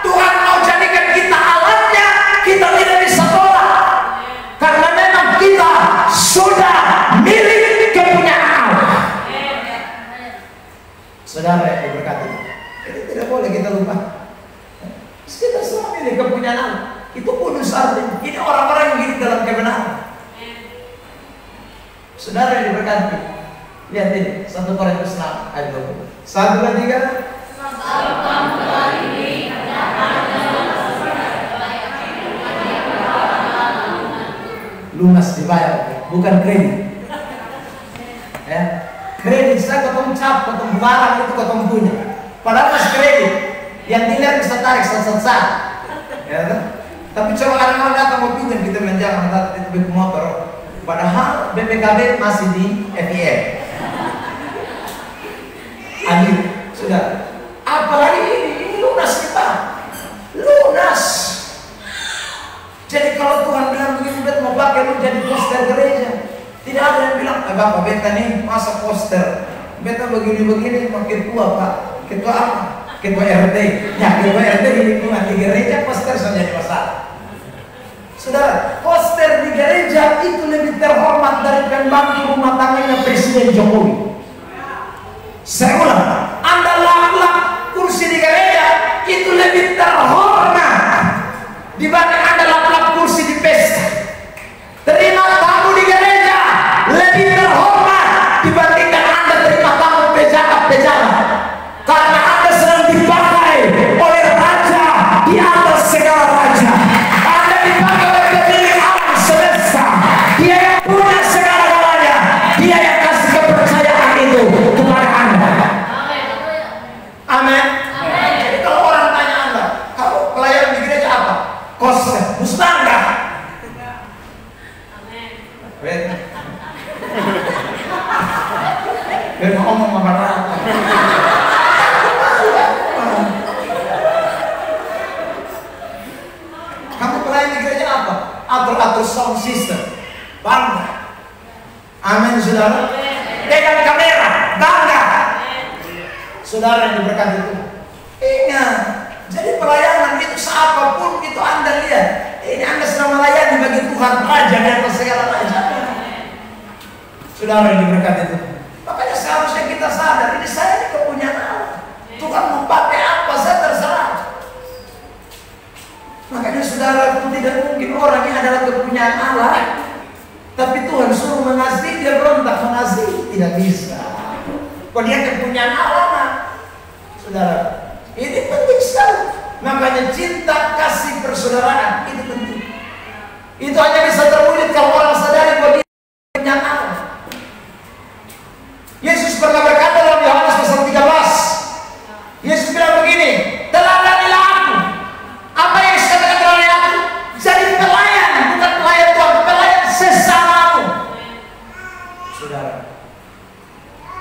Tuhan mau jadikan kita alatnya, kita tidak bisa tolak. Karena memang kita sudah milik kepunyaan Allah. Saudara yang diberkati, ini tidak boleh kita lupa. Kita semua milik kepunyaan Allah. Itu kudus artinya. Ini orang-orang yang hidup dalam kebenaran. Saudara yang diberkati, lihat ini 1 Korintus 6 ayat 20. 1, 2, 3. Lunas dibayar, bukan kredit. Ya, kredit saya ketemu cap, ketemu barang itu ketemu punya. Padahal masih kredit. Yang dealer bisa tarik sat-sat, ya kan? Tapi coba kadang-kadang datang mau pinjam, kita menjangan itu beli motor. Padahal BPKB masih di FIM. Adil, sudah. Apalagi ini lunas kita, lunas. Jadi kalau Tuhan bilang begini, bet mau pakai lu jadi poster gereja, tidak ada yang bilang, Bapak beta nih masa poster, beta begini-begini makin tua Pak, ketua apa? Ketua RT, ya ketua RT di lingkungan di gereja poster saja di masalah. Saudara, poster di gereja itu lebih terhormat dari pembantu rumah tangganya Presiden Jokowi. Saya ulang, Anda lap-lap kursi di gereja itu lebih terhormat dibanding Anda lap-lap kursi di pesta. Terima tamu di gereja lebih terhormat dibandingkan Anda terima tamu pejabat-pejabat. Karena Anda sedang dipakai oleh raja di atas segala raja. Anda dipakai oleh pemilik alam semesta. Dia yang punya segala-galanya. Dia yang kasih kepercayaan itu kepada Anda. Amin. Jadi kalau orang tanya Anda, kamu pelayanan di gereja apa? Kosmet, mustangga. saudara? Pegang kamera, bangga. Saudara yang diberkati itu. Ingat, jadi pelayanan itu siapapun itu Anda lihat. Ini Anda sedang melayani bagi Tuhan Raja di atas segala raja. Saudara yang diberkati itu. Makanya seharusnya kita sadar, ini saya ini kepunyaan Allah. Tuhan mau pakai apa, saya terserah. Makanya saudara itu tidak mungkin orang ini adalah kepunyaan Allah, tapi Tuhan suruh mengasihi, dia berontak mengasihi, tidak bisa. Kok dia kepunyaan Allah, nah? Saudara, ini penting sekali. Makanya cinta, kasih, persaudaraan itu penting. Itu hanya bisa terwujud kalau orang sadari bahwa dia kepunyaan Allah. Yesus pernah berkata dalam Yohanes pasal 13. Yesus bilang begini, teladanilah aku. Apa yang Yesus katakan teladani aku? Jadi pelayan, bukan pelayan Tuhan, pelayan sesamamu. Saudara,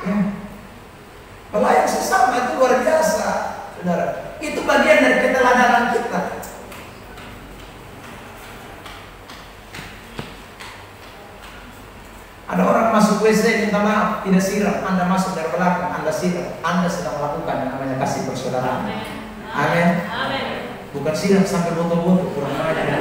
ya. Pelayan sesama itu luar biasa, saudara. Itu bagian dari keteladanan kita. Ada orang masuk WC minta maaf, tidak siram. Anda masuk dari belakang, Anda siram. Anda sedang melakukan yang namanya kasih persaudaraan. Amin. Bukan siram sampai botol-botol, kurang ajar.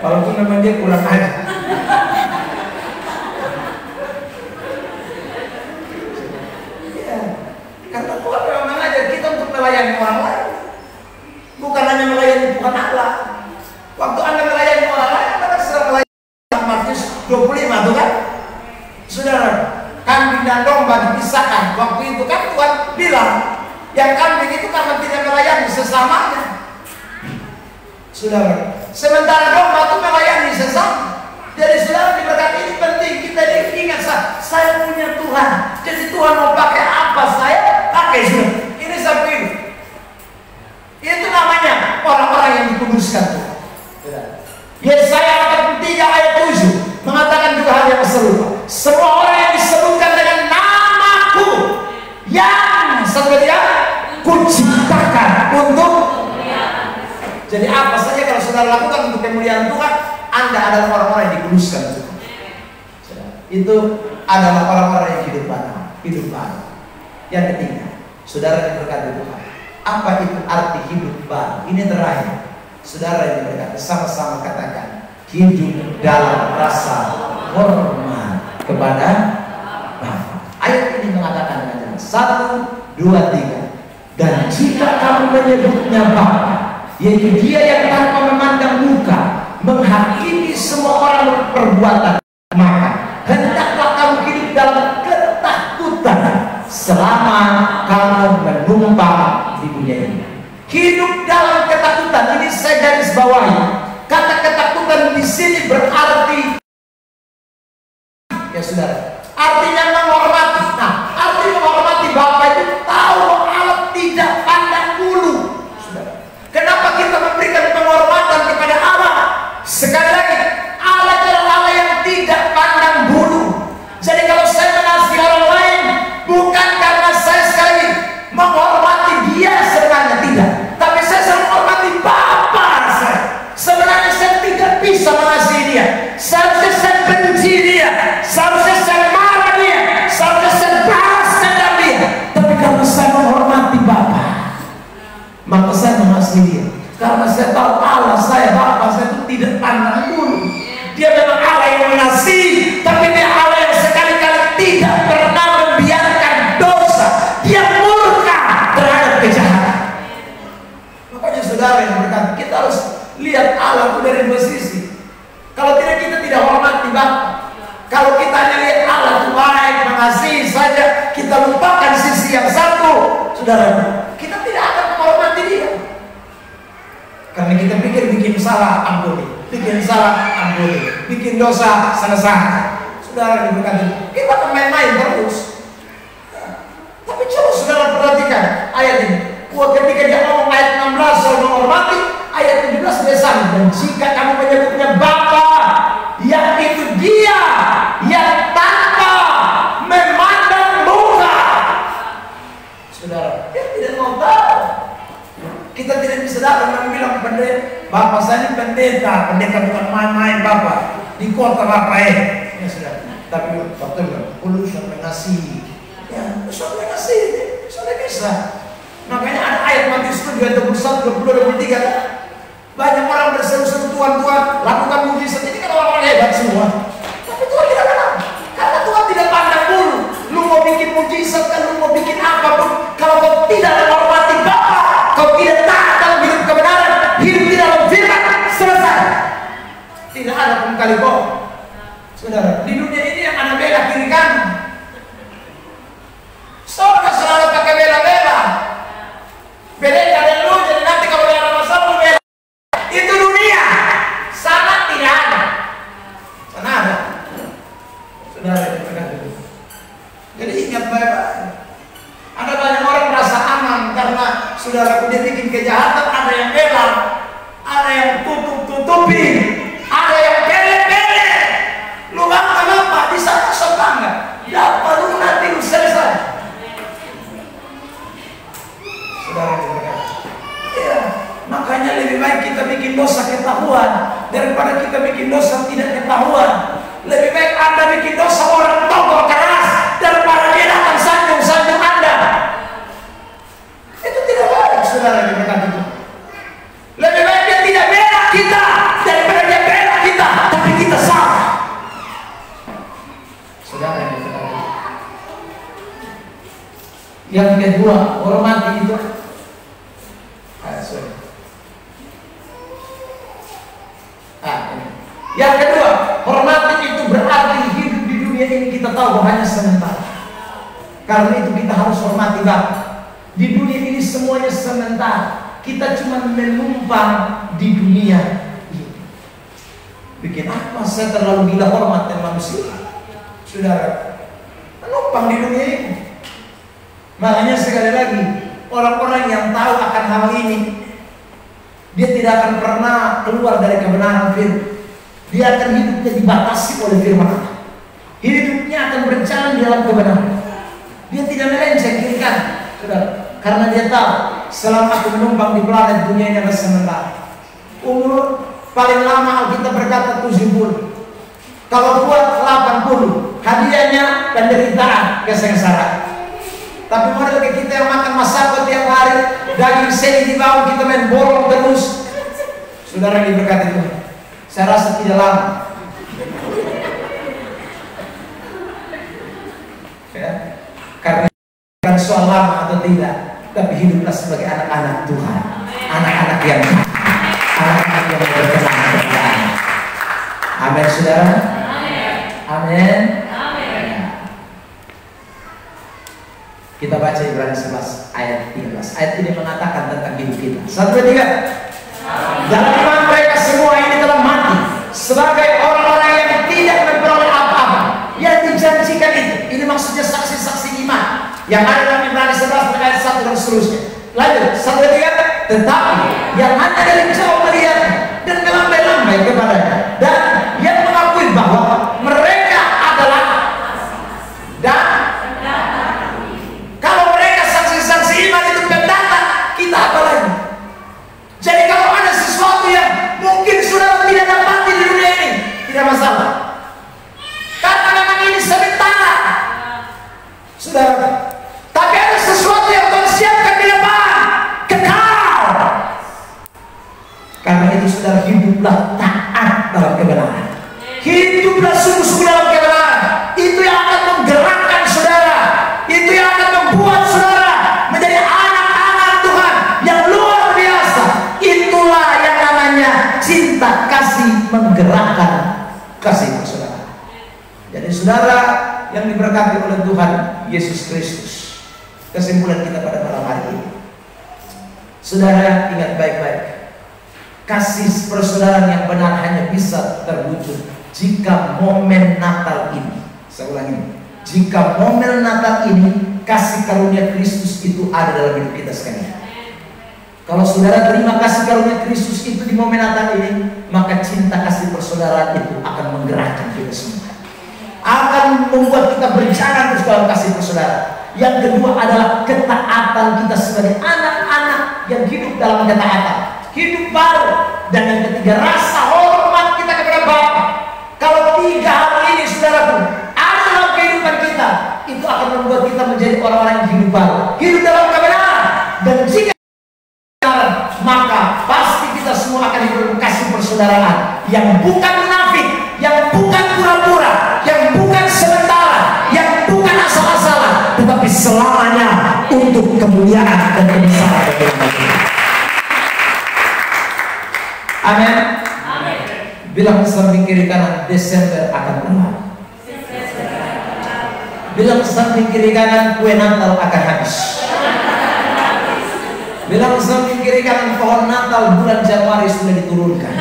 Walaupun memang dia kurang ajar. Ya, karena Tuhan memang mengajar kita untuk melayani orang lain. Bukan hanya melayani Tuhan Allah. Waktu Anda melayani orang lain, Anda sedang melayani. Matius 25 itu kan? Saudara, kambing dan domba dipisahkan. Waktu itu kan Tuhan bilang, yang kambing itu karena tidak melayani sesamanya. Saudara, sementara domba itu melayani sesama. Jadi saudara diberkati, ini penting kita ingat, saya punya Tuhan. Jadi Tuhan mau pakai apa saya pakai, saudara. Ini saya pilih. Itu namanya orang-orang yang dikuduskan Tuhan. Yesaya 43 ayat 7 mengatakan juga hal yang serupa. Semua orang yang disebutkan dengan namaku, yang sebenarnya kuciptakan untuk. Jadi apa saja kalau saudara lakukan untuk kemuliaan Tuhan, Anda adalah orang-orang yang dikuduskan Tuhan. Itu adalah orang-orang yang hidup baru, hidup baru. Yang ketiga, saudara diberkati Tuhan. Apa itu arti hidup baru? Ini terakhir. Saudara yang diberkati, sama-sama katakan, hidup dalam rasa hormat kepada Bapa. Ayat ini mengatakan dengan jelas, 1, 2, 3. Dan jika kamu menyebutnya Bapa, yaitu Dia yang tanpa memandang muka menghakimi semua orang perbuatan, maka hendaklah kamu hidup dalam ketakutan selama kamu menumpang di dunia ini. Hidup dalam ketakutan, ini saya garis bawahi. Kata ketakutan di sini berarti, ya saudara, artinya menghormati. Nah, arti menghormati Bapa itu tahu Allah tidak pandang bulu. Saudara, kenapa kita memberikan penghormatan kepada Allah? Sekali lagi, Allah adalah Allah yang tidak pandang bulu. Jadi kalau saya mengasihi orang lain, bukan karena saya sekali menghormati dia sebenarnya, tidak. Tapi saya menghormati Bapa saya. Sebenarnya saya tidak bisa mengasihi dia. Seharusnya saya benci dia. Seharusnya saya marah dia. Seharusnya saya balas dendam dia. Tapi karena saya menghormati Bapa, maka saya mengasihi dia. Karena saya tahu Allah saya, Bapa saya itu tidak pandang bulu. Dia memang Allah yang mengasihi, tapi dia Allah yang sekali-kali tidak pernah membiarkan dosa. Dia murka terhadap kejahatan. Makanya saudara yang berkata, kita harus lihat Allah itu dari dua sisi. Kalau tidak, kita tidak hormati Bapa. Kalau kita hanya lihat Allah itu baik, mengasihi saja, kita lupakan sisi yang satu, saudara, kita tidak akan menghormati dia. Karena kita pikir bikin salah, ampuni. Bikin salah, ampuni. Bikin dosa, selesai. Saudara diberkati, kita akan main-main terus. Tapi coba saudara perhatikan ayat ini. Wah, ketika dia ngomong ayat 16 soal menghormati, ayat 17 dia sama. Dan jika kamu menyebutnya Bapa, yaitu Dia yang tanpa memandang muka. Saudara, dia tidak mau tahu. Kita tidak bisa datang dan bilang kepada dia, Bapak saya ini pendeta bukan main-main Bapak. Di kota Bapak ya sudah. Tapi dokter bilang, perlu sudah mengasihi. Ya, sudah mengasihi, sudah bisa. Makanya ada ayat Matius 7:21-23. Banyak orang berseru-seru Tuhan, lakukan mujizat. Ini kan orang-orang hebat semua. Tapi Tuhan tidak kenal. Karena Tuhan tidak pandang bulu. Lu mau bikin mujizat kan, lu mau bikin apapun, kalau kau tidak menghormati Bapa, kau tidak taat dalam hidup kebenaran, hidup di dalam firman, selesai. Tidak ada pun kali kau. Saudara, di dunia ini yang ada bela kiri kanan. Saudara selalu pakai bela-bela. Beda dan lu, jadi nanti kalau ada masalah lu bela. Itu dunia. Sana tidak ada. Sana ada. Saudara, jadi ingat baik-baik. Ada banyak orang merasa aman karena saudara dia bikin kejahatan, ada yang bela, ada yang tutup-tutupi, ada yang bele-bele. Lu apa di sana setangga. Ya baru nanti lu selesai. Saudara berkata, ya, makanya lebih baik kita bikin dosa ketahuan daripada kita bikin dosa tidak ketahuan. Lebih baik Anda bikin dosa orang tongkol keras daripada dia datang sanjung-sanjung Anda. Itu tidak baik, saudara berkata itu. Lebih baik dia tidak bela kita daripada dia bela kita, tapi kita salah. Saudara berkata itu. Yang kedua, hormati itu. Yang kedua, hormati itu berarti hidup di dunia ini kita tahu hanya sementara. Karena itu kita harus hormati Bapa. Di dunia ini semuanya sementara. Kita cuma menumpang di dunia ini. Bikin apa saya terlalu gila hormat dan manusia? Saudara, menumpang di dunia ini. Makanya sekali lagi, orang-orang yang tahu akan hal ini, dia tidak akan pernah keluar dari kebenaran firman. Dia akan hidupnya dibatasi oleh firman Allah. Hidupnya akan berjalan di dalam kebenaran. Dia tidak melenceng kiri kanan, saudara. Karena dia tahu selama aku menumpang di planet dunia ini adalah sementara. Umur paling lama Alkitab berkata 70. Kalau buat 80, hadiahnya penderitaan, kesengsaraan. Tapi model kayak kita yang makan masako tiap hari, daging seni di bawah, kita main bolong terus. Saudara yang diberkati Tuhan, saya rasa tidak lama. Ya, karena bukan soal lama atau tidak, tapi hiduplah sebagai anak-anak Tuhan, anak-anak yang berkenan kepada Allah. Amin, saudara. Amin. Kita baca Ibrani 11 ayat 13. Ayat ini mengatakan tentang hidup kita. 1, 2, 3. Dalam iman mereka semua ini telah mati sebagai orang-orang yang tidak memperoleh apa-apa yang dijanjikan itu. Ini maksudnya saksi-saksi iman yang ada dalam Ibrani 11 ayat 1 dan seterusnya. Lanjut, 1, 2, 3. Tetapi yang hanya dari jauh melihat dan melambai-lambai kepadanya, dan yang mengakui bahwa mereka adalah dan kalau mereka saksi-saksi iman itu pendatang, kita apa lagi? Jadi kalau ada sesuatu yang mungkin saudara tidak dapati di dunia ini, tidak masalah. Karena memang ini sementara, saudara. Tapi ada sesuatu yang Tuhan siapkan di depan, kekal. Karena itu saudara, hiduplah taat dalam kebenaran. Hiduplah sungguh-sungguh dalam kebenaran. Itu yang akan menggerakkan saudara. Itu yang akan membuat saudara menjadi anak-anak Tuhan yang luar biasa. Itulah yang namanya cinta kasih menggerakkan kasih saudara. Jadi saudara yang diberkati oleh Tuhan Yesus Kristus, kesimpulan kita pada malam hari ini, saudara ingat baik-baik, kasih persaudaraan yang benar hanya bisa terwujud jika momen Natal ini, saya ulangi, jika momen Natal ini kasih karunia Kristus itu ada dalam hidup kita sekalian. Kalau saudara terima kasih karunia Kristus itu di momen Natal ini, maka cinta kasih persaudaraan itu akan menggerakkan kita semua, akan membuat kita berjalan terus dalam kasih persaudaraan. Yang kedua adalah ketaatan kita sebagai anak-anak yang hidup dalam ketaatan, hidup baru. Dan yang ketiga, rasa hormat kita kepada Bapa. Kalau 3 hal ini, saudaraku, ada dalam kehidupan kita, itu akan membuat kita menjadi orang-orang yang hidup baru, hidup dalam kebenaran. Dan jika maka pasti kita semua akan hidup kasih persaudaraan yang bukan munafik, yang bukan pura-pura, yang bukan sementara, yang bukan asal-asalan, tetapi selamanya untuk kemuliaan dan kebesaran Tuhan. Amin. Bilang samping kiri kanan, Desember akan berlalu. Bilang samping kiri kanan, kue Natal akan habis. Bilang samping kiri kanan, pohon Natal bulan Januari sudah diturunkan.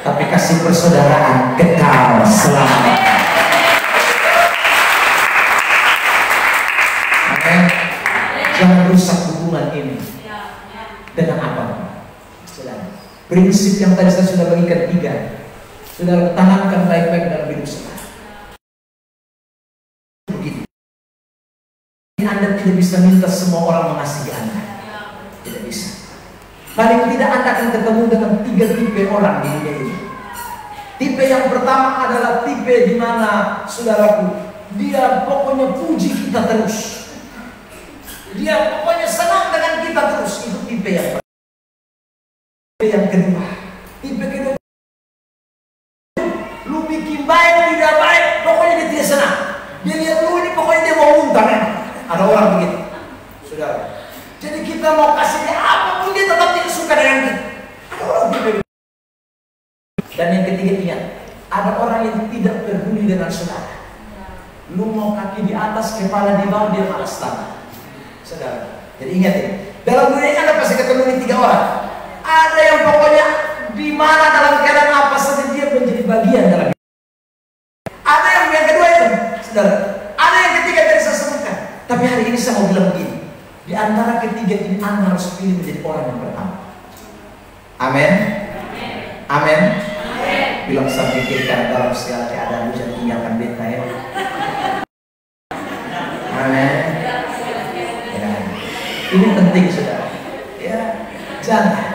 Tapi kasih persaudaraan kekal selamanya. Amin. Jangan rusak hubungan ini dengan apa? Saudara, prinsip yang tadi saya sudah bagikan 3. Saudara, tanamkan baik-baik dalam hidup saudara. Begini, Anda tidak bisa minta semua orang mengasihi Anda. Tidak bisa. Paling tidak Anda akan ketemu dengan 3 tipe orang di dunia ini. Tipe yang pertama adalah tipe di mana, saudaraku, dia pokoknya puji kita terus. Dia pokoknya senang dengan kita terus. Itu tipe yang pertama. Tipe yang kedua, tipe kedua, lu bikin baik tidak baik, pokoknya dia tidak senang. Dia lihat lu ini pokoknya dia mau muntah kan? Ada orang begitu, saudara. Jadi kita mau kasih dia apapun dia tetap tidak suka dengan kita. Ada orang begitu. Dan yang ketiga, ingat, ada orang yang tidak peduli dengan saudara. Lu mau kaki di atas, kepala di bawah, dia malas tangan, saudara. Jadi ingat ini, dalam dunia ini Anda pasti ketemu ini 3 orang. Ada yang pokoknya di mana dalam keadaan apa saja dia menjadi bagian dalam hidup. Ada yang kedua itu, saudara. Ada yang ketiga dari saya sebutkan. Tapi hari ini saya mau bilang begini, di antara ketiga ini Anda harus pilih menjadi orang yang pertama. Amin. Amin. Bilang sambil kiri kanan, dalam segala keadaan lu jangan tinggalkan beta ya. Amin. Ya. Ini penting saudara. Ya, jangan.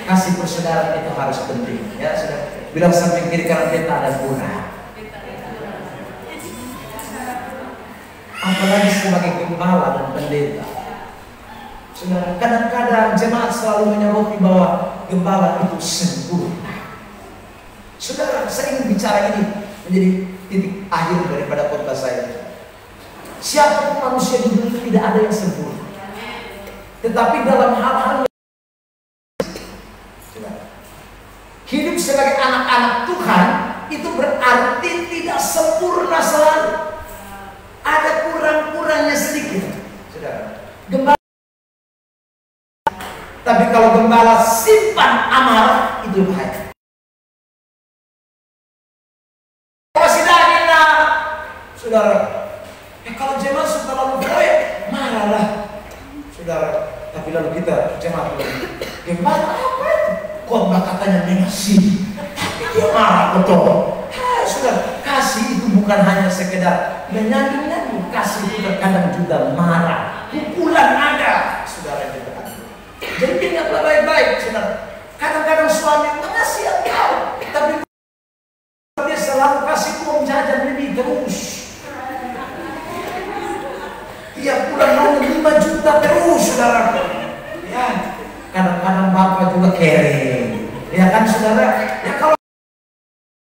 Kasih persaudaraan itu harus penting. Ya sudah. Bilang samping kiri kanan, beta ada guna. Apalagi sebagai gembala dan pendeta. Saudara, kadang-kadang jemaat selalu menyoroti bahwa gembala itu sempurna. Saudara, saya ingin bicara ini menjadi titik akhir daripada khotbah saya. Siapapun manusia di dunia tidak ada yang sempurna. Tetapi dalam hal-hal hidup sebagai anak-anak Tuhan itu berarti tidak sempurna selalu. Ada kurang-kurangnya sedikit, saudara. Gembala. Tapi kalau gembala simpan amarah, itu bahaya. Kasih daging, saudara. Kalau jemaat sudah lalu proyek, marahlah, saudara. Tapi lalu kita jemaat gembala apa itu? Khotbah katanya mengasihi, tapi dia marah betul. Sudah, kasih itu bukan hanya sekedar menyanyi-nyanyi, kasih itu terkadang juga marah, pukulan ada, saudara juga ada. Jadi ingatlah baik-baik, saudara. Kadang-kadang suami mengasihi engkau, tapi dia selalu kasih uang jajan lebih terus. Tiap bulan mau 5 juta terus, saudara. Ya. Kadang-kadang bapak juga kere, ya kan saudara? Ya kalau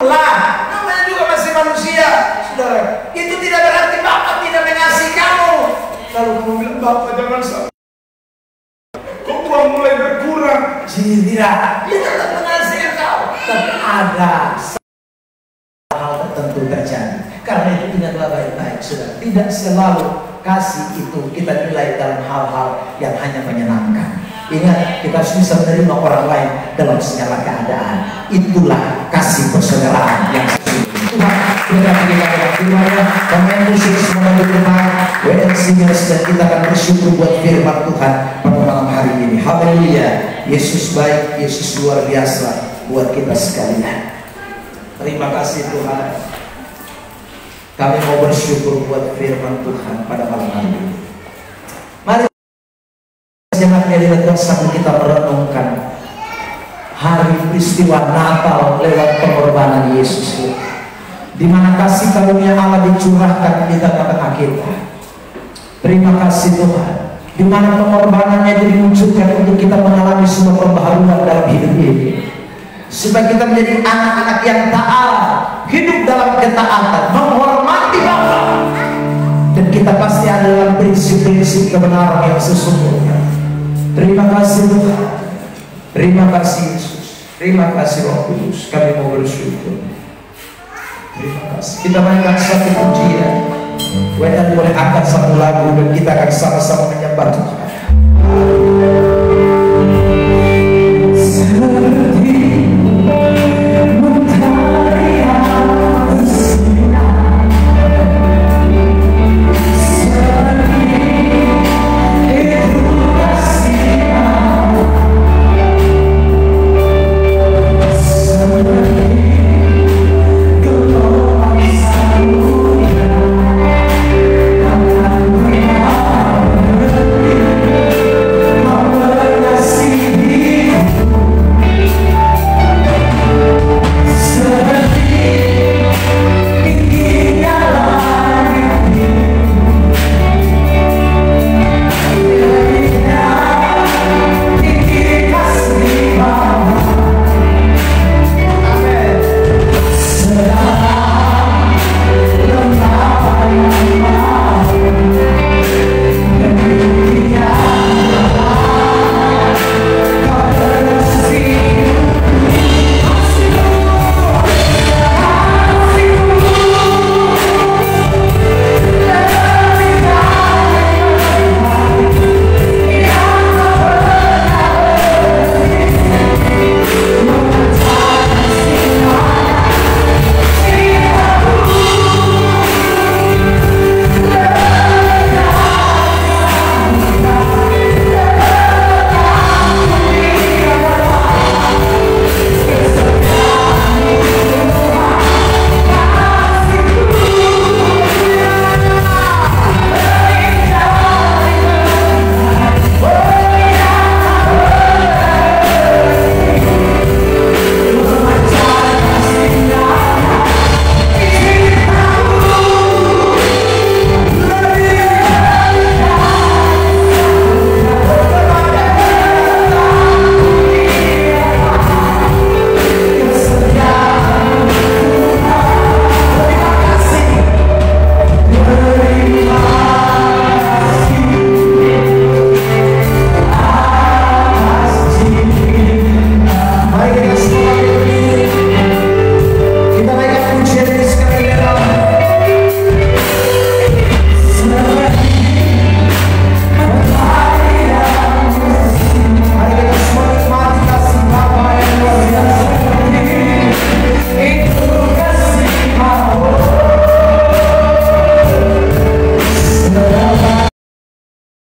lah, namanya juga masih manusia, saudara. Itu tidak berarti bapak tidak mengasihi kamu. Lalu kamu bilang bapak jangan salah. Kok uang mulai berkurang? Tidak, dia tetap mengasihi kau. Tapi ada hal tertentu terjadi. Karena itu ingatlah baik-baik, saudara. Tidak selalu kasih itu kita nilai dalam hal-hal yang hanya menyenangkan. Ingat, kita harus bisa menerima orang lain dalam segala keadaan. Itulah kasih persaudaraan yang sesungguhnya. Tuhan, kita berikan firman-Nya, pemain musik semua di depan, WN Singers, dan kita akan bersyukur buat firman Tuhan pada malam hari ini. Haleluya. Yesus baik, Yesus luar biasa buat kita sekalian. Terima kasih Tuhan. Kami mau bersyukur buat firman Tuhan pada malam hari ini. Mari jemaat yang diletakkan sambil kita merenungkan peristiwa Natal lewat pengorbanan Yesus, di mana kasih karunia Allah dicurahkan di tengah-tengah kita. Terima kasih Tuhan, di mana pengorbanannya diwujudkan untuk kita mengalami semua pembaharuan dalam hidup ini, supaya kita menjadi anak-anak yang taat, hidup dalam ketaatan, menghormati Bapa, dan kita pasti ada dalam prinsip-prinsip kebenaran yang sesungguhnya. Terima kasih Tuhan, terima kasih Yesus, terima kasih Roh Kudus. Kami mau bersyukur. Terima kasih. Kita mainkan satu pujian. Wedan boleh angkat satu lagu dan kita akan sama-sama menyembah Tuhan.